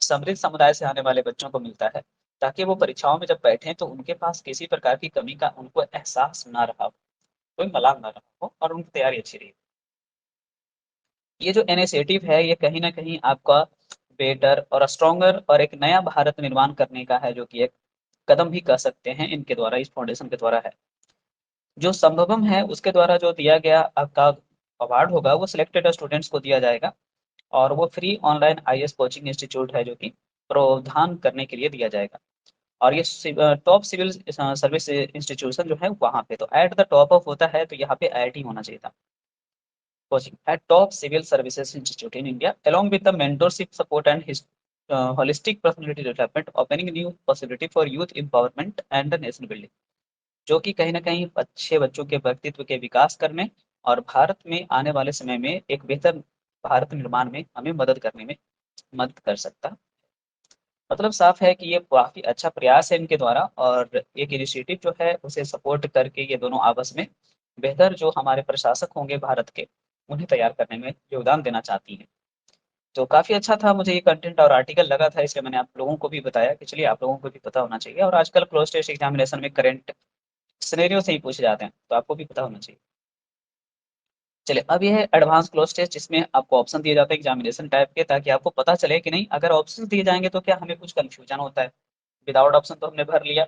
समृद्ध समुदाय से आने वाले बच्चों को मिलता है, ताकि वो परीक्षाओं में जब बैठें, तो उनके पास किसी प्रकार की कमी का उनको एहसास ना रहा हो, कोई मलाल ना रहा हो और उनकी तैयारी अच्छी रही। ये जो इनिशिएटिव है, ये कहीं न कहीं आपका बेटर और स्ट्रॉन्गर और एक नया भारत निर्माण करने का है, जो कि एक कदम भी कह सकते हैं इनके द्वारा, इस फाउंडेशन के द्वारा है। जो संभवम है, उसके द्वारा जो दिया गया आपका अवार्ड होगा, वो सिलेक्टेड स्टूडेंट्स को दिया जाएगा और वो free online IAS coaching institute है, जो कि प्रावधान करने के लिए दिया जाएगा। और ये टॉप सिविल सर्विस इंस्टीट्यूशन जो है वहाँ पे, तो एट द टॉप ऑफ होता है, तो यहाँ पे आईआईटी होना चाहिए था। Coaching at top civil services institute in India along with the mentorship support and his holistic personality development, opening new possibility for youth empowerment and the nation building, जो कि कहीं न कहीं अच्छे बच्चों के व्यक्तित्व के विकास करने और भारत में आने वाले समय में एक बेहतर भारत निर्माण में हमें मदद करने में मदद कर सकता। मतलब साफ है कि ये काफ़ी अच्छा प्रयास है इनके द्वारा और एक इनिशिएटिव जो है उसे सपोर्ट करके ये दोनों आपस में बेहतर जो हमारे प्रशासक होंगे भारत के, उन्हें तैयार करने में योगदान देना चाहती हैं। तो काफ़ी अच्छा था, मुझे ये कंटेंट और आर्टिकल लगा था, इसलिए मैंने आप लोगों को भी बताया कि चलिए आप लोगों को भी पता होना चाहिए और आजकल क्लोज़ टेस्ट एग्ज़ामिनेशन में करंट सिनेरियो से ही पूछे जाते हैं, तो आपको भी पता होना चाहिए। चलिए, अब ये है एडवांस क्लोज़ टेस्ट, जिसमें आपको ऑप्शन दिए जाते हैं एग्ज़ामिनेशन टाइप के, ताकि आपको पता चले कि नहीं अगर ऑप्शंस दिए जाएँगे तो क्या हमें कुछ कन्फ्यूजन होता है। विदाउट ऑप्शन तो हमने भर लिया,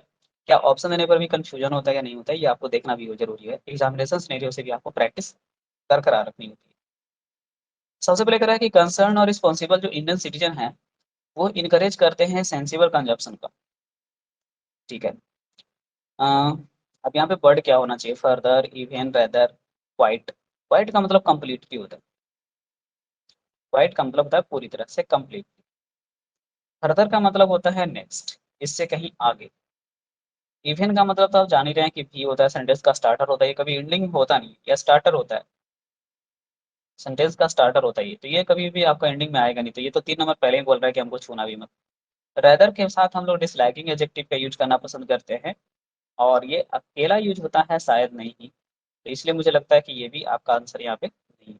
क्या ऑप्शन देने पर भी कन्फ्यूजन होता है या नहीं होता है, ये आपको देखना भी ज़रूरी है। एग्ज़ामिनेशन सिनेरियो से भी आपको प्रैक्टिस बरकरार रखनी होती है। सबसे पहले कह रहा है कि कंसर्न और रिस्पॉन्सिबल जो इंडियन सिटीज़न हैं, वो इनकरेज करते हैं सेंसिबल कंजम्पशन का, ठीक है। अ, अब यहाँ पे वर्ड क्या होना चाहिए, further, even, rather, quite. Quite का मतलब कंप्लीटली होता है, क्वाइट का मतलब होता है पूरी तरह से, कंप्लीट। फर्दर का मतलब होता है नेक्स्ट, इससे कहीं आगे। इवन का मतलब तो आप जान ही रहे हैं कि भी होता है, सेंटेंस का स्टार्टर होता है, ये कभी एंडिंग होता नहीं, या स्टार्टर होता है, सेंटेंस का स्टार्टर होता है ये, तो ये कभी भी आपका एंडिंग में आएगा नहीं, तो ये तो 3 नंबर पहले ही बोल रहा है कि हमको छूना भी मत। रेदर के साथ हम लोग डिसलाइकिंग एडजेक्टिव का यूज़ करना पसंद करते हैं और ये अकेला यूज़ होता है शायद नहीं ही, तो इसलिए मुझे लगता है कि ये भी आपका आंसर यहाँ पे नहीं है।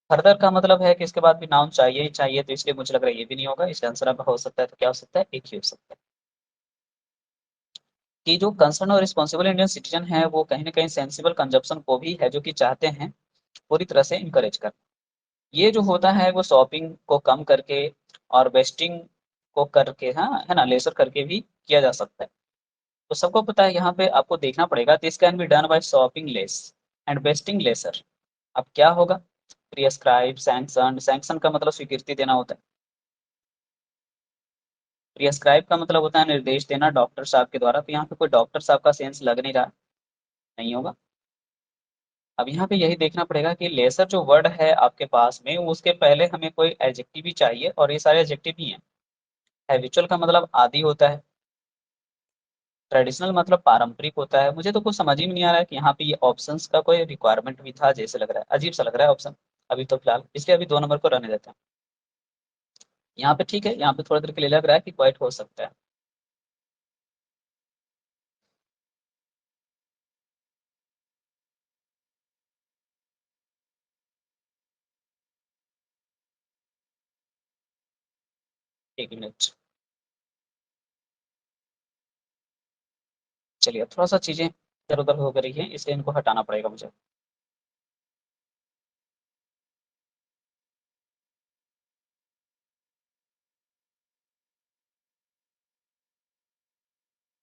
फर्दर का मतलब है कि इसके बाद भी नाउन चाहिए ही चाहिए, तो इसलिए मुझे लग रहा है ये भी नहीं होगा, इसका आंसर अब हो सकता है, तो क्या हो सकता है, एक ही हो सकता है। कि जो कंसर्न और रिस्पॉन्सिबल इंडियन सिटीजन है, वो कहीं न कहीं सेंसिबल कंजप्शन को भी है, जो कि चाहते हैं पूरी तरह से इनकरेज करना। ये जो होता है वो शॉपिंग को कम करके और वेस्टिंग को करके, हाँ, है ना, लेज़र करके भी किया जा सकता है। तो सबको पता है, यहाँ पे आपको देखना पड़ेगा, this can be done by shopping less and wasting lesser. अब क्या होगा, प्रिस्क्राइब, सैंक्शन, सैंक्शन का मतलब स्वीकृति देना होता है। प्रिस्क्राइब का मतलब होता है निर्देश देना डॉक्टर साहब के द्वारा, तो यहाँ पे कोई डॉक्टर साहब का सेंस लग नहीं रहा, नहीं होगा। अब यहाँ पे यही देखना पड़ेगा कि लेसर जो वर्ड है आपके पास में, उसके पहले हमें कोई एडजेक्टिव भी चाहिए और ये सारे एडजेक्टिव ही हैं। हैबिचुअल का मतलब आदि होता है, ट्रेडिशनल मतलब पारंपरिक होता है। मुझे तो कुछ समझ ही में नहीं आ रहा है कि यहाँ पे ये ऑप्शंस का कोई रिक्वायरमेंट भी था, जैसे लग रहा है, अजीब सा लग रहा है ऑप्शन अभी तो फिलहाल, इसलिए अभी 2 नंबर को रहने देते हैं। यहाँ पे ठीक है, यहाँ पे थोड़ी देर के लिए लग रहा है कि क्वाइट हो सकता है। एक मिनट, चलिए, अब थोड़ा सा चीजें इधर उधर हो गई है, इसलिए इनको हटाना पड़ेगा मुझे।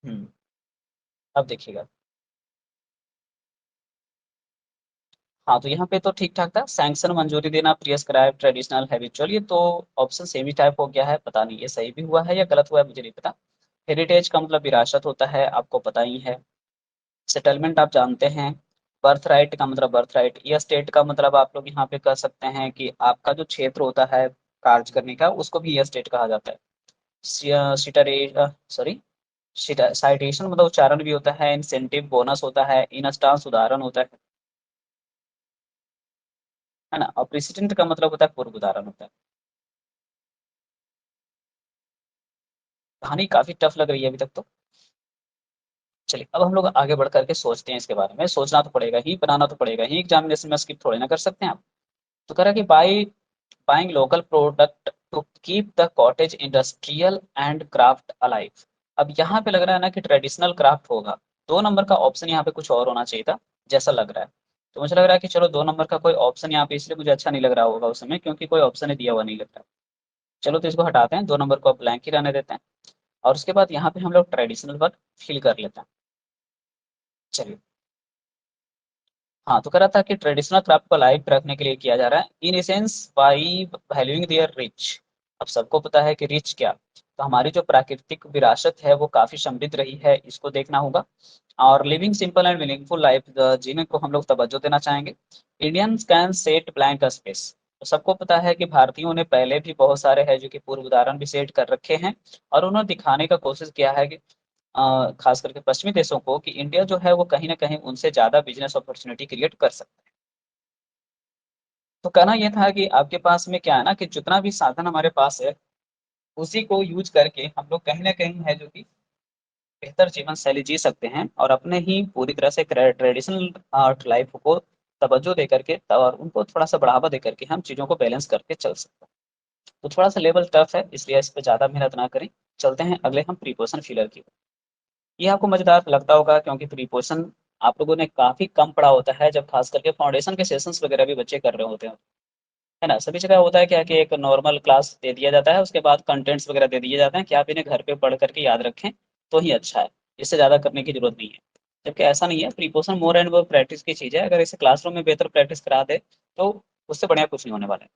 हम्म, अब देखिएगा। हाँ, तो यहाँ पे तो ठीक ठाक था, सैंक्शन मंजूरी देना, प्रिस्क्राइब, ट्रेडिशनल, हैबिचुअल, ये तो ऑप्शन सेमी टाइप हो गया है, पता नहीं ये सही भी हुआ है या गलत हुआ है, मुझे नहीं पता। हेरिटेज का मतलब विरासत होता है, आपको पता ही है। सेटलमेंट आप जानते हैं। बर्थ राइट का मतलब बर्थ राइट, या स्टेट का मतलब आप लोग यहाँ पे कह सकते हैं कि आपका जो क्षेत्र होता है, कार्य करने का, उसको भी एस्टेट कहा जाता है। सॉरी, साइटेशन मतलब उच्चारण भी होता है, इंसेंटिव बोनस होता है, इंस्टांस उदाहरण होता है ना, और प्रेसिडेंट का मतलब होता है पूर्व उदाहरण होता है। कहानी काफी टफ लग रही है अभी तक तो। चलिए अब हम लोग आगे बढ़ करके सोचते हैं इसके बारे में, सोचना तो पड़ेगा ही, बनाना तो पड़ेगा ही, एग्जामिनेशन में स्किप थोड़ी ना कर सकते हैं आप। तो कह रहा है कि buying local product to keep the cottage industrial and craft alive. अब यहाँ पे लग रहा है ना कि ट्रेडिशनल क्राफ्ट होगा। 2 नंबर का ऑप्शन यहाँ पे कुछ और होना चाहिए था, जैसा लग रहा है। तो मुझे लग रहा है कि चलो 2 नंबर का कोई ऑप्शन यहाँ पे इसलिए मुझे अच्छा नहीं लग रहा होगा उस समय, क्योंकि कोई ऑप्शन ही दिया हुआ नहीं लग रहा। चलो तो इसको हटाते हैं, 2 नंबर को ब्लैंक ही रहने देते हैं। और उसके बाद यहाँ पे हम लोग ट्रेडिशनल वर्क फिल कर लेते हैं। चलिए, हाँ तो कह रहा था कि ट्रेडिशनल क्राफ्ट को लाइव रखने के लिए किया जा रहा है in essence by valuing their rich. अब सबको पता है कि रिच क्या, तो हमारी जो प्राकृतिक विरासत है वो काफी समृद्ध रही है, इसको देखना होगा। और living simple and meaningful life जीने को हम लोग तवज्जो देना चाहेंगे। Indians can set blank space. तो सबको पता है कि भारतीयों ने पहले भी बहुत सारे है जो कि पूर्व उदाहरण भी सेट कर रखे हैं, और उन्होंने दिखाने का कोशिश किया है कि खास करके पश्चिमी देशों को, कि इंडिया जो है वो कहीं ना कहीं उनसे ज्यादा बिजनेस अपॉर्चुनिटी क्रिएट कर सकता है। तो कहना ये था कि आपके पास में क्या है ना, कि जितना भी साधन हमारे पास है उसी को यूज करके हम लोग कहीं ना कहीं है जो कि बेहतर जीवन शैली जी सकते हैं, और अपने ही पूरी तरह से ट्रेडिशनल आर्ट लाइफ को तवज्जो दे करके और उनको थोड़ा सा बढ़ावा दे करके हम चीज़ों को बैलेंस करके चल सकते हैं। तो थोड़ा सा लेवल टफ है, इसलिए इस पर ज़्यादा मेहनत ना करें। चलते हैं अगले हम प्रीपोजिशन फिलर की। ये आपको मजेदार लगता होगा, क्योंकि प्रीपोजिशन आप लोगों ने काफी कम पढ़ा होता है, जब खास करके फाउंडेशन के सेशंस वगैरह भी बच्चे कर रहे होते हैं, है ना। सभी जगह होता है क्या, कि एक नॉर्मल क्लास दे दिया जाता है, उसके बाद कंटेंट्स वगैरह दे दिए जाते हैं कि आप इन्हें घर पे पढ़ करके याद रखें तो ही अच्छा है, इससे ज़्यादा करने की जरूरत नहीं है। जबकि ऐसा नहीं है, preposition more and more practice की चीज़ है, अगर इसे क्लासरूम में बेहतर प्रैक्टिस करा दे तो उससे बढ़िया कुछ नहीं होने वाला है।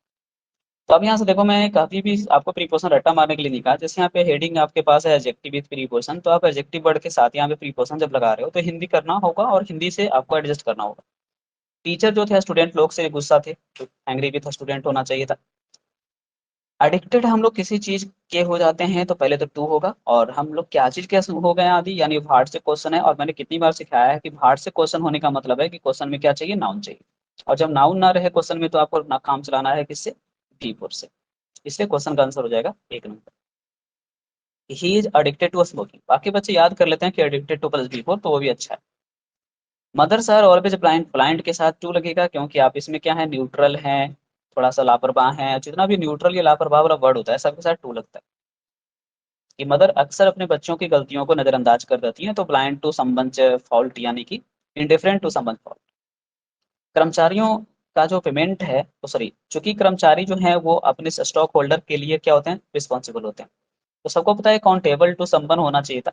तो अब यहाँ से देखो, मैं कभी भी आपको प्रीपोजिशन रट्टा मारने के लिए नहीं कहा। जैसे यहाँ पे हेडिंग आपके पास है एडजेक्टिव विद प्रीपोजिशन, तो आप एडजेक्टिव वर्ड के साथ यहाँ पे प्रीपोजिशन जब लगा रहे हो तो हिंदी करना होगा, और हिंदी से आपको एडजस्ट करना होगा। टीचर जो थे स्टूडेंट लोग से गुस्सा थे, एंग्री भी था, स्टूडेंट होना चाहिए था। एडिक्टेड हम लोग किसी चीज के हो जाते हैं तो पहले तो टू होगा, और हम लोग क्या चीज के हो गए आदि, यानी भार्ट से क्वेश्चन है। और मैंने कितनी बार सिखाया है कि भार्ट से क्वेश्चन होने का मतलब है कि क्वेश्चन में क्या चाहिए, नाउन चाहिए। और जब नाउन ना रहे क्वेश्चन में, तो आपको ना काम चलाना है किससे, बी फोर से। इसलिए क्वेश्चन का आंसर हो जाएगा 1 number. He is addicted to smoking. बाकी बच्चे याद कर लेते हैं कि addicted to plus b four, तो वो भी अच्छा है। Mother sir always blind, blind के साथ टू लगेगा, क्योंकि आप इसमें क्या है, न्यूट्रल हैं, थोड़ा सा लापरवाह हैं। जितना भी न्यूट्रल या लापरवाह वाला वर्ड होता है सबके साथ टू लगता है। कि मदर अक्सर अपने बच्चों की गलतियों को नजरअंदाज कर देती हैं, तो ब्लाइंड टू समवन फॉल्ट यानी कि इंडिफरेंट टू समवन फॉल्ट। कर्मचारियों का जो पेमेंट है, तो सॉरी, चूंकि कर्मचारी जो है वो अपने स्टॉक होल्डर के लिए क्या होते हैं, रिस्पॉन्सिबल होते हैं। तो सबको पता है अकाउंटेबल टू समवन होना चाहिए था,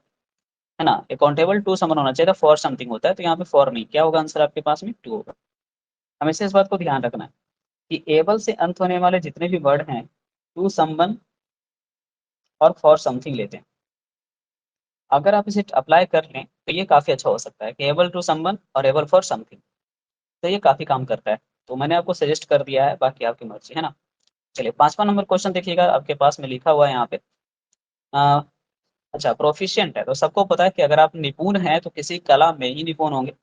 है ना, अकाउंटेबल टू समवन होना चाहिए था, फॉर समथिंग होता है, तो यहाँ पे फॉर नहीं, क्या होगा आंसर आपके पास में, टू होगा। हमेशा इस बात को ध्यान रखना है कि एबल से अंत होने वाले जितने भी वर्ड हैं, टू समवन और फॉर समथिंग लेते हैं। अगर आप इसे अप्लाई कर लें तो ये काफ़ी अच्छा हो सकता है कि एबल टू समवन और एबल फॉर समथिंग, तो ये काफ़ी काम करता है। तो मैंने आपको सजेस्ट कर दिया है, बाकी आपकी मर्जी है ना। चलिए 5वां नंबर क्वेश्चन देखिएगा, आपके पास में लिखा हुआ है यहाँ पे। अ, अच्छा, प्रोफिशिएंट है, तो सबको पता है कि अगर आप निपुण हैं तो किसी कला में ही निपुण होंगे।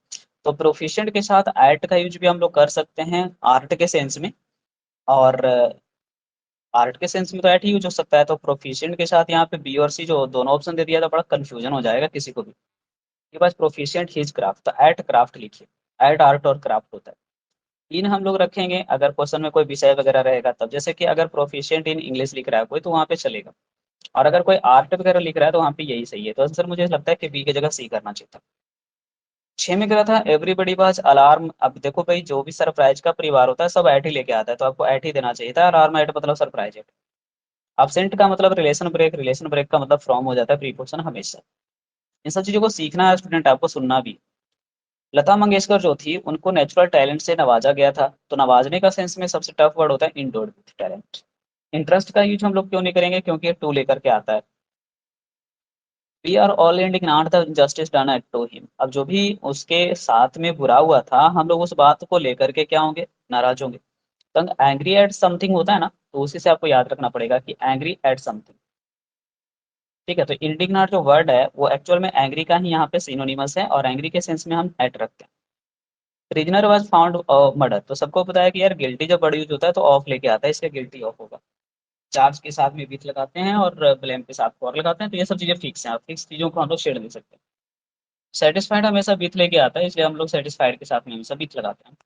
तो प्रोफिशिएंट के साथ एट का यूज भी हम लोग कर सकते हैं आर्ट के सेंस में, और आर्ट के सेंस में तो एट ही यूज हो सकता है। तो प्रोफिशिएंट के साथ यहाँ पे बी और सी जो दोनों ऑप्शन दे दिया तो बड़ा कंफ्यूजन हो जाएगा किसी को भी। के पास प्रोफिशिएंट हिज क्राफ्ट, तो एट क्राफ्ट लिखिए। एट आर्ट और क्राफ्ट होता है। इन हम लोग रखेंगे अगर क्वेश्चन में कोई विषय वगैरह रहेगा तब, जैसे कि अगर प्रोफिशिएंट इन इंग्लिश लिख रहा है कोई तो वहाँ पे चलेगा, और अगर कोई आर्ट वगैरह लिख रहा है तो वहाँ पे यही सही है। तो आंसर मुझे लगता है कि बी की जगह सी करना चाहिए था। 6 में करा था एवरीबडी वाज अलार्म। अब देखो भाई, जो भी सरप्राइज का परिवार होता है सब एट ही लेके आता है, तो आपको एट ही देना चाहिए था। अलार्म एट मतलब सरप्राइज एट। अब्सेंट का मतलब रिलेशन ब्रेक, रिलेशन ब्रेक का मतलब फ्रॉम हो जाता है प्रीपोजिशन हमेशा। इन सब चीजों को सीखना है स्टूडेंट, आपको सुनना भी। लता मंगेशकर जो थी उनको नेचुरल टैलेंट से नवाजा गया था, तो नवाजने का सेंस में सबसे टफ वर्ड होता है इंडोर्ड विथ टैलेंट। इंटरेस्ट का यूज हम लोग क्यों नहीं करेंगे, क्योंकि ये टू लेकर के आता है। We are all indignant the justice done at to him. अब जो भी उसके साथ में बुरा हुआ था, हम लोग उस बात को लेकर के क्या होंगे, नाराज होंगे। तो एंग्री एट समथिंग होता है ना, तो उसी से आपको याद रखना पड़ेगा कि एंग्री एट समथिंग। ठीक है, तो इंडिग्नाट जो वर्ड है वो एक्चुअल में एंग्री का ही यहाँ पे सिनोनिमस है, और एंग्री के सेंस में हम एट रखते हैं। प्रिजनर वाज फाउंड मर्डर, तो सबको पता है कि यार गिल्टी जब वर्ड यूज होता है तो ऑफ लेके आता है, इसलिए गिल्टी ऑफ होगा। चार्ज के साथ में विथ लगाते हैं और ब्लेम के साथ फॉर लगाते हैं, तो ये सब चीजें फिक्स हैं, फिक्स चीजों को हम लोग शेड दे सकते हैं। सेटिस्फाइड हमेशा विथ लेके आता है, इसलिए हम लोग सेटिस्फाइड के साथ में हमेशा विथ लगाते हैं।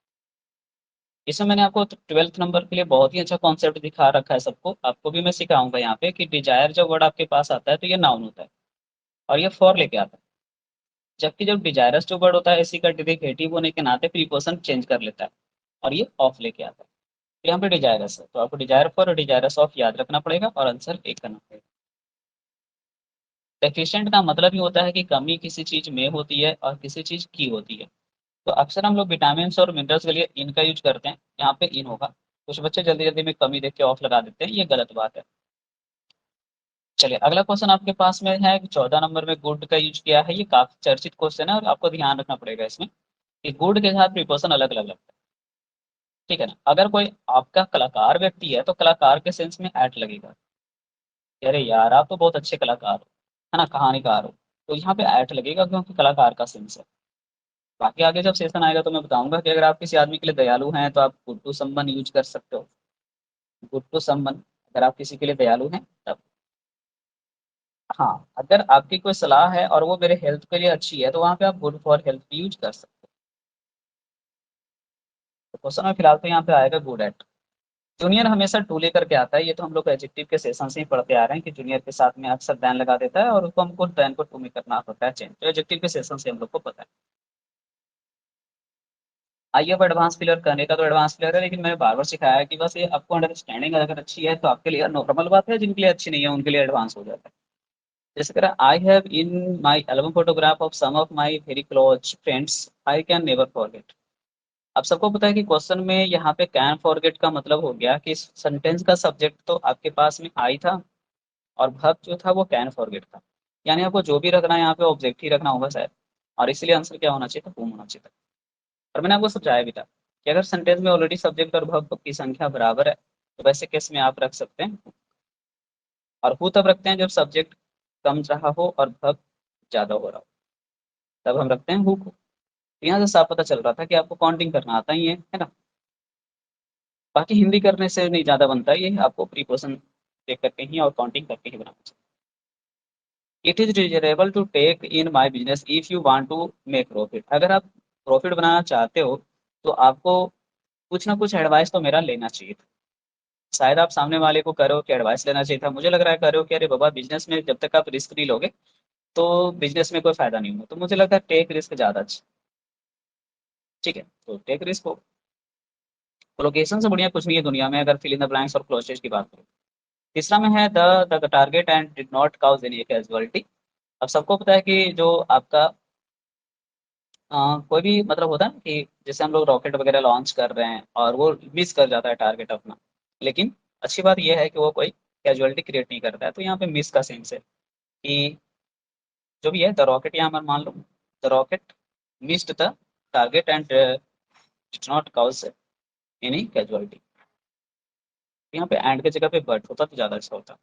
इसमें मैंने आपको 12th नंबर के लिए बहुत ही अच्छा कॉन्सेप्ट दिखा रखा है सबको, आपको भी मैं सिखाऊंगा यहाँ पे कि डिजायर जब वर्ड आपके पास आता है तो ये नाउन होता है और ये फॉर लेके आता है। जबकि जब डिजायरस जो वर्ड होता है इसी का डेरिवेटिव होने के नाते प्रीपोजिशन चेंज कर लेता है और ये ऑफ लेके आता है। तो यहाँ पे डिजायरस है, तो आपको डिजायर फॉर और डिजायरस ऑफ याद रखना पड़ेगा और आंसर एक करना पड़ेगा। डेफिशिएंट का मतलब ही होता है कि कमी किसी चीज में होती है और किसी चीज की होती है। तो अक्सर हम लोग विटामिन और मिनरल्स के लिए इन का यूज करते हैं, यहाँ पे इन होगा। कुछ बच्चे जल्दी जल्दी में कमी देख के ऑफ लगा देते हैं, ये गलत बात है। चलिए अगला क्वेश्चन आपके पास में है, 14 नंबर में गुड का यूज किया है, ये काफी चर्चित क्वेश्चन है और आपको ध्यान रखना पड़ेगा इसमें कि गुड के साथ प्रीपोजिशन अलग अलग लगता है। ठीक है ना, अगर कोई आपका कलाकार व्यक्ति है तो कलाकार के सेंस में एट लगेगा। अरे यार आप तो बहुत अच्छे कलाकार हो, है ना, कहानीकार हो, तो यहाँ पे एट लगेगा क्योंकि कलाकार का सेंस है। बाकी आगे जब सेशन आएगा तो मैं बताऊंगा कि अगर आप किसी आदमी के लिए दयालु हैं तो आप गुड टू समवन यूज कर सकते हो। गुड टू समवन, अगर आप किसी के लिए दयालु हैं तब। हाँ, अगर आपकी कोई सलाह है और वो मेरे हेल्थ के लिए अच्छी है तो वहाँ पे आप गुड फॉर हेल्थ भी यूज कर सकते हो। तो क्वेश्चन में फिलहाल तो यहाँ पे आएगा गुड एट। जूनियर हमेशा टू लेकर के आता है, ये तो हम लोग एडजेक्टिव के सेशन से ही पढ़ते आ रहे हैं कि जूनियर के साथ में अक्सर दैन लगा देता है और उसको हमको दैन को टू में करना होता है चेंज, तो एडजेक्टिव के सेशन से हम लोग को पता है। आइए अब एडवांस क्लियर करने का, तो एडवांस क्लियर है लेकिन मैंने बार बार सिखाया है कि बस ये आपको अंडरस्टैंडिंग अगर अच्छी है तो आपके लिए नॉर्मल बात है, जिनके लिए अच्छी नहीं है उनके लिए एडवांस हो जाता है। जैसे कह रहा I have in my album photograph of some of my very close friends, I can never forget. अब सबको पता है कि क्वेश्चन में यहाँ पे कैन फॉरगेट का मतलब हो गया कि सेंटेंस का सब्जेक्ट तो आपके पास में आई था और वर्ब जो था वो कैन फॉरगेट था, यानी आपको जो भी रखना है यहाँ पे ऑब्जेक्ट ही रखना होगा शायद, और इसलिए आंसर क्या होना चाहिए था, हूम होना चाहिए था। और मैंने आपको समझाया भी था कि अगर सेंटेंस में ऑलरेडी सब्जेक्ट और वर्ब की संख्या बराबर है तो वैसे केस में आप रख सकते हैं, और हु तब रखते हैं जब सब्जेक्ट कम रहा हो और वर्ब ज्यादा हो रहा हो, तब हम रखते हैं हु को। तो यहाँ से साफ पता चल रहा था कि आपको काउंटिंग करना आता ही है ना। बाकी हिंदी करने से नहीं ज्यादा बनता है, ये आपको प्रीपोजिशन देख करके ही और काउंटिंग करके ही बनाना चाहिए। It is desirable to take in my business if you want to make profit, अगर आप प्रॉफिट बनाना चाहते हो तो आपको कुछ ना कुछ एडवाइस तो मेरा लेना चाहिए था। शायद आप सामने वाले को कह रहे हो कि एडवाइस लेना चाहिए था, मुझे लग रहा है कह रहे हो कि अरे बाबा बिजनेस में जब तक आप रिस्क नहीं लोगे तो बिजनेस में कोई फायदा नहीं होगा, तो मुझे लगता है टेक रिस्क ज्यादा अच्छा। ठीक है, तो टेक रिस्क हो। लोकेशन से बढ़िया कुछ नहीं है दुनिया में, अगर फिल इन द ब्लैंक्स और क्लोजेज की बात करें। तीसरा में है the target and did not cause any casualty. अब सबको पता है कि जो आपका कोई भी मतलब होता है ना कि जैसे हम लोग रॉकेट वगैरह लॉन्च कर रहे हैं और वो मिस कर जाता है टारगेट अपना, लेकिन अच्छी बात यह है कि वो कोई कैजुअलिटी क्रिएट नहीं करता है, तो यहाँ पे मिस का सेंस है कि जो भी है द रॉकेट, यहाँ पर मान लो the rocket missed the target and did not cause any casualty. यहाँ पे एंड के जगह पे बट होता तो ज़्यादा अच्छा होता।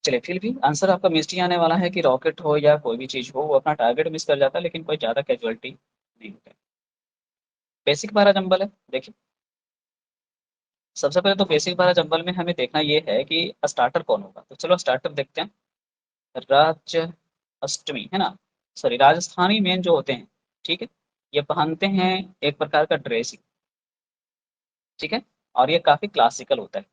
चलिए फिर भी आंसर आपका मिस्ड ही आने वाला है कि रॉकेट हो या कोई भी चीज़ हो वो अपना टारगेट मिस कर जाता है लेकिन कोई ज़्यादा कैजुअलिटी नहीं होता है। बेसिक पैरा जंबल है, देखिए सबसे पहले तो बेसिक पैरा जंबल में हमें देखना ये है कि स्टार्टर कौन होगा, तो चलो स्टार्टर देखते हैं। राज अष्टमी है ना, सॉरी राजस्थानी मेन जो होते हैं, ठीक है, ये पहनते हैं एक प्रकार का ड्रेस, ठीक है, और ये काफ़ी क्लासिकल होता है।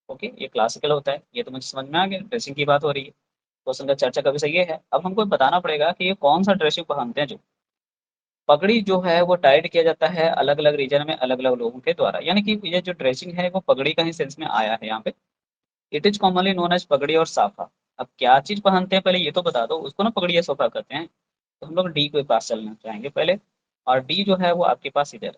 ओके, ये क्लासिकल होता है, ये तो मुझे समझ में आ गया, ड्रेसिंग की बात हो रही है। क्वेश्चन का चर्चा का विषय ये है, अब हमको बताना पड़ेगा कि ये कौन सा ड्रेसिंग पहनते हैं। जो पगड़ी जो है वो टाइड किया जाता है अलग अलग रीजन में अलग अलग लोगों के द्वारा, यानी कि ये जो ड्रेसिंग है वो पगड़ी का ही सेंस में आया है यहाँ पे। It is commonly known as pagri और साफा। अब क्या चीज पहनते हैं पहले ये तो बता दो, उसको ना पगड़ी या सोफा कहते हैं। तो हम लोग डी के पास चलना चाहेंगे पहले, और डी जो है वो आपके पास इधर,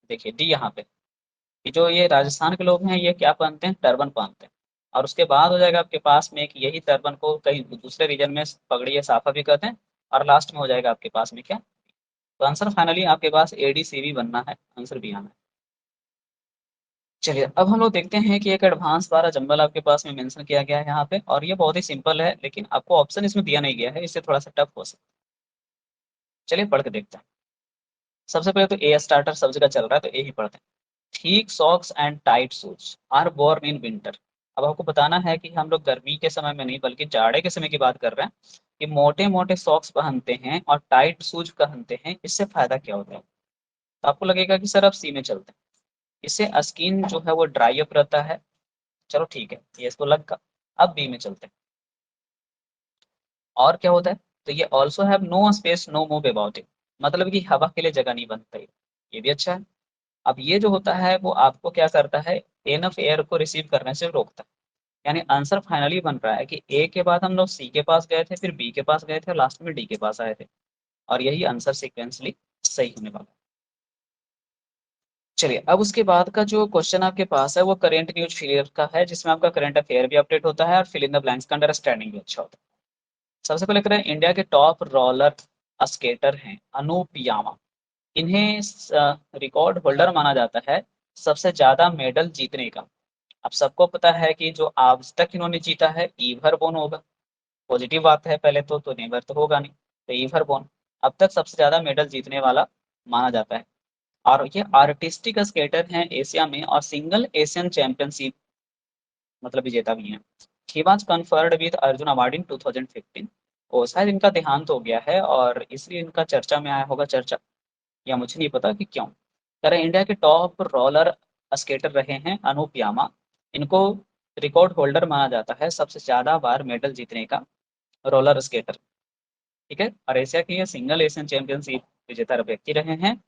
देखिए डी यहाँ पे, कि जो ये राजस्थान के लोग हैं ये क्या पहनते हैं, टर्बन पहनते हैं। और उसके बाद हो जाएगा आपके पास में कि यही टर्बन को कहीं दूसरे रीजन में पगड़ी या साफा भी कहते हैं। और लास्ट में हो जाएगा आपके पास में क्या, तो आंसर फाइनली आपके पास ADCB बनना है, आंसर बी आना है। चलिए अब हम लोग देखते हैं कि एक एडवांस वाला जंबल आपके पास में मेंशन किया गया है यहाँ पे, और ये बहुत ही सिंपल है, लेकिन आपको ऑप्शन इसमें दिया नहीं गया है, इससे थोड़ा सा टफ हो सकता है। चलिए पढ़ के देखते हैं। सबसे पहले तो ए स्टार्टर सब जगह चल रहा है, तो ए ही पढ़ते हैं। Thick socks and tight shoes are born in winter. अब आपको बताना है कि हम लोग गर्मी के समय में नहीं बल्कि जाड़े के समय की बात कर रहे हैं, कि मोटे मोटे सॉक्स पहनते हैं और टाइट शूज पहनते हैं, इससे फायदा क्या होता है? तो आपको लगेगा कि सर अब सी में चलते हैं, इससे स्किन जो है वो ड्राई अप रहता है। चलो ठीक है, ये इसको लग। अब बी में चलते हैं। और क्या होता है? तो ये also have no space no move about it, मतलब कि हवा के लिए जगह नहीं बनता है। ये भी अच्छा है। अब ये जो होता है वो आपको क्या करता है, एनफ एयर को रिसीव करने से रोकता है। यानी आंसर फाइनली बन रहा है कि ए के बाद हम लोग सी के पास गए थे, फिर बी के पास गए थे और लास्ट में डी के पास आए थे, और यही आंसर सीक्वेंसली सही होने वाला है। चलिए अब उसके बाद का जो क्वेश्चन आपके पास है वो करेंट न्यूज फिलियर का है, जिसमें आपका करंट अफेयर भी अपडेट होता है और फिल इन द ब्लैंक्स का अंडरस्टैंडिंग भी अच्छा होता है। सबसे पहले करें, इंडिया के टॉप रोलर स्केटर हैं अनूप यामा। इन्हें रिकॉर्ड होल्डर माना जाता है सबसे ज्यादा मेडल जीतने का। अब सबको पता है कि जो आज तक इन्होंने जीता है ईवर बोन होगा। पॉजिटिव बात है पहले तो नेवर तो होगा नहीं, तो ईवर बोन अब तक सबसे ज्यादा मेडल जीतने वाला माना जाता है। और ये आर्टिस्टिक स्केटर हैं एशिया में, और सिंगल एशियन चैंपियनशिप मतलब विजेता भी हैं। He was conferred with Arjun award in 2015। और शायद इनका देहांत हो गया है और इसलिए इनका चर्चा में आया होगा चर्चा, या मुझे नहीं पता कि क्यों। कह रहे इंडिया के टॉप रोलर स्केटर रहे हैं अनूप यामा। इनको रिकॉर्ड होल्डर माना जाता है सबसे ज्यादा बार मेडल जीतने का रोलर स्केटर। ठीक है, और एशिया के ये सिंगल एशियन चैंपियनशिप विजेता व्यक्ति रहे हैं,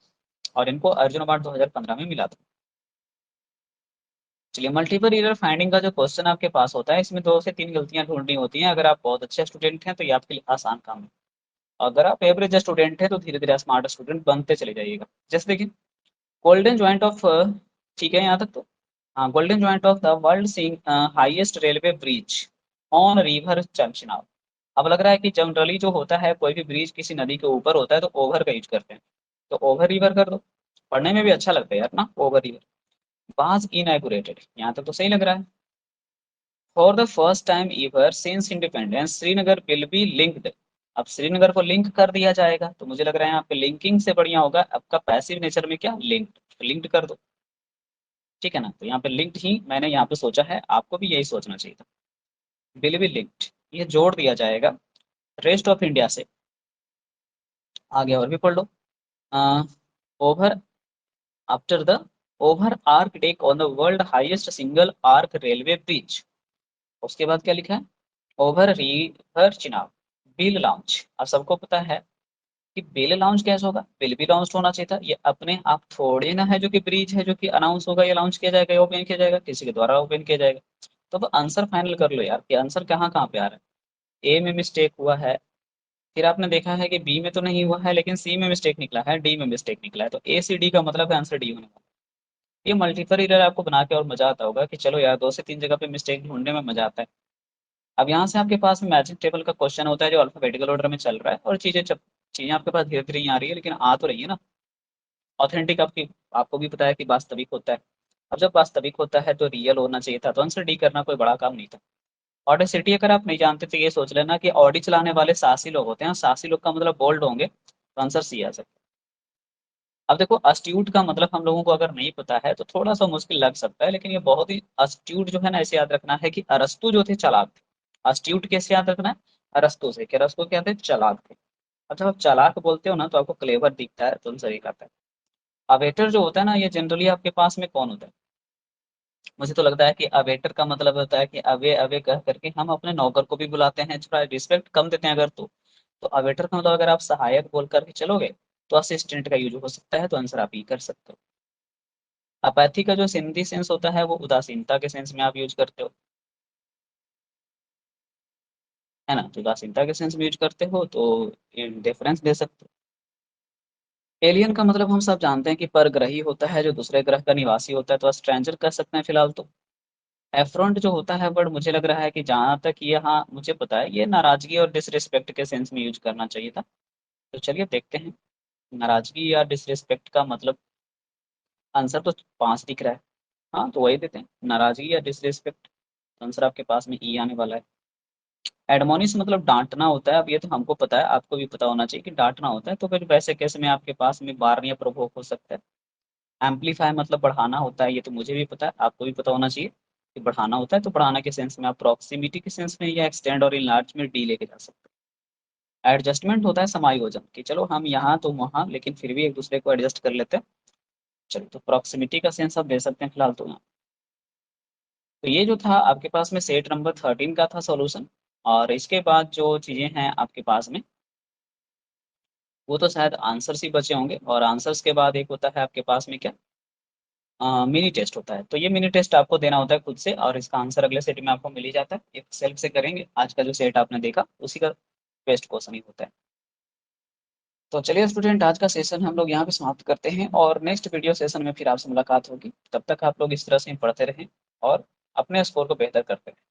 और इनको अर्जुन अवार्ड 2015 में मिला था। चलिए मल्टीपल एरर फाइंडिंग का जो क्वेश्चन आपके पास होता है, इसमें 2 से 3 गलतियां ढूंढनी होती हैं। अगर आप बहुत अच्छे स्टूडेंट हैं तो ये आपके लिए आसान काम है। अगर आप एवरेज स्टूडेंट हैं तो धीरे धीरे स्मार्ट स्टूडेंट बनते चले जाइएगा। जैसे देखिए, गोल्डन ज्वाइंट ऑफ, ठीक है यहाँ तक तो, हाँ, golden joint of the world sing highest railway bridge on river Chenab. अब लग रहा है कि जनरली जो होता है कोई भी ब्रिज किसी नदी के ऊपर होता है तो ओवर का यूज करते हैं, तो ओवर रिवर कर दो। पढ़ने में भी अच्छा लगता है यार ना, ओवर रिवर। वाज इनॉग्रेटेड, यहाँ तक तो सही लग रहा है। For the first time ever since independence Srinagar will be linked. अब श्रीनगर को लिंक कर दिया जाएगा, तो मुझे लग रहा है यहाँ पे लिंकिंग से बढ़िया होगा आपका पैसिव नेचर में क्या, लिंक्ड, लिंक्ड कर दो। ठीक है ना, तो यहाँ पे लिंक्ड ही मैंने यहाँ पे सोचा है, आपको भी यही सोचना चाहिए था। विल बी लिंक्ड, ये जोड़ दिया जाएगा रेस्ट ऑफ इंडिया से। आगे और भी पढ़ लो। Over after the over arch take on the world highest single arch railway bridge. उसके बाद क्या लिखा है, over river Chenab bill launch. अब सबको पता है कि बिल लॉन्च कैसे होगा, बिल भी लॉन्च होना चाहिए था। ये अपने आप थोड़े ना है जो कि ब्रिज है जो कि अनाउंस होगा या लॉन्च किया जाएगा या ओपन किया जाएगा, किसी के द्वारा ओपन किया जाएगा। तो अब आंसर फाइनल कर लो यार कि आंसर कहाँ कहाँ पे आ रहा है। ए में मिस्टेक हुआ है, फिर आपने देखा है कि बी में तो नहीं हुआ है लेकिन सी में मिस्टेक निकला है, डी में मिस्टेक निकला है, तो ए सी डी का मतलब है आंसर डी होने वाला है। ये मल्टीपल एरर आपको बना के और मजा आता होगा कि चलो यार 2 से 3 जगह पे मिस्टेक ढूंढने में मजा आता है। अब यहाँ से आपके पास में मैजिक टेबल का क्वेश्चन होता है जो अल्फाबेटिकल ऑर्डर में चल रहा है, और चीजें आपके पास धीरे धीरे ही आ रही है, लेकिन आ तो रही है ना। ऑथेंटिक आपकी, आपको भी पता है कि वास्तविक होता है। अब जब वास्तविक होता है तो रियल होना चाहिए था, तो आंसर डी करना कोई बड़ा काम नहीं था। ऑडेसिटी अगर आप नहीं जानते तो ये सोच लेना कि ऑडी चलाने वाले साहसी लोग होते हैं, साहसी लोग का मतलब बोल्ड होंगे, तो आंसर सी आ सकता है। अब देखो अस्ट्यूट का मतलब हम लोगों को अगर नहीं पता है तो थोड़ा सा मुश्किल लग सकता है, लेकिन ये बहुत ही अस्ट्यूट जो है ना, ऐसे याद रखना है कि अरस्तु जो थे चालाक थे। अस्ट्यूट कैसे याद रखना है, अरस्तु से कि अरस्तु क्या थे, चालाक थे। अब जब आप चालाक बोलते हो ना तो आपको क्लेवर दिखता है, तो सही कहता है। अवेटर जो होता है ना, ये जनरली आपके पास में कौन होता है? मुझे तो लगता है कि अवेटर का मतलब होता है कि अवे अवे कह करके हम अपने नौकर को भी बुलाते हैं, थोड़ा रिस्पेक्ट कम देते हैं अगर तो अवेटर का मतलब अगर आप सहायक बोल करके चलोगे तो असिस्टेंट का यूज हो सकता है, तो आंसर आप ही कर सकते हो। अपैथी का जो सिंधी सेंस होता है वो उदासीनता के सेंस में आप यूज करते हो, है ना, तो उदासीनता के सेंस में यूज करते हो तो डिफरेंस दे सकते हो। एलियन का मतलब हम सब जानते हैं कि परग्रही होता है जो दूसरे ग्रह का निवासी होता है, तो स्ट्रेंजर कह सकते हैं फिलहाल तो। एफ्रॉन्ट जो होता है वर्ड, मुझे लग रहा है कि जहाँ तक ये, हाँ मुझे पता है, ये नाराजगी और डिसरिस्पेक्ट के सेंस में यूज करना चाहिए था। तो चलिए देखते हैं। नाराजगी या डिसरिस्पेक्ट का मतलब आंसर तो 5 दिख रहा है। हाँ, तो वही देते हैं, नाराजगी या डिसरिस्पेक्ट। आंसर आपके पास में ई आने वाला है। एडमोनिश मतलब डांटना होता है। अब ये तो हमको पता है, आपको भी पता होना चाहिए कि डांटना होता है, तो फिर वैसे केस में आपके पास में वार्न या प्रवोक हो सकता है। एम्पलीफाई मतलब बढ़ाना होता है, ये तो मुझे भी पता है, आपको भी पता होना चाहिए कि बढ़ाना होता है। तो बढ़ाना के सेंस में आप प्रॉक्सिमिटी के सेंस में या एक्सटेंड और इनलार्ज में डी लेके जा सकते हैं। एडजस्टमेंट होता है समायोजन कि चलो हम यहाँ तो वहाँ, लेकिन फिर भी एक दूसरे को एडजस्ट कर लेते हैं। चलो, तो प्रॉक्सिमिटी का सेंस आप दे सकते हैं फिलहाल तो यहाँ। तो ये जो था आपके पास में सेट नंबर 13 का था सॉल्यूशन। और इसके बाद जो चीजें हैं आपके पास में, वो तो शायद आंसर्स ही बचे होंगे। और आंसर्स के बाद एक होता है आपके पास में क्या, मिनी टेस्ट होता है। तो ये मिनी टेस्ट आपको देना होता है खुद से, और इसका आंसर अगले सेट में आपको मिल ही जाता है। एक सेल्फ से करेंगे, आज का जो सेट आपने देखा उसी का बेस्ट क्वेश्चन ही होता है। तो चलिए स्टूडेंट, आज का सेशन हम लोग यहाँ पे समाप्त करते हैं, और नेक्स्ट वीडियो सेशन में फिर आपसे मुलाकात होगी। तब तक आप लोग इस तरह से ही पढ़ते रहें और अपने स्कोर को बेहतर करते रहें।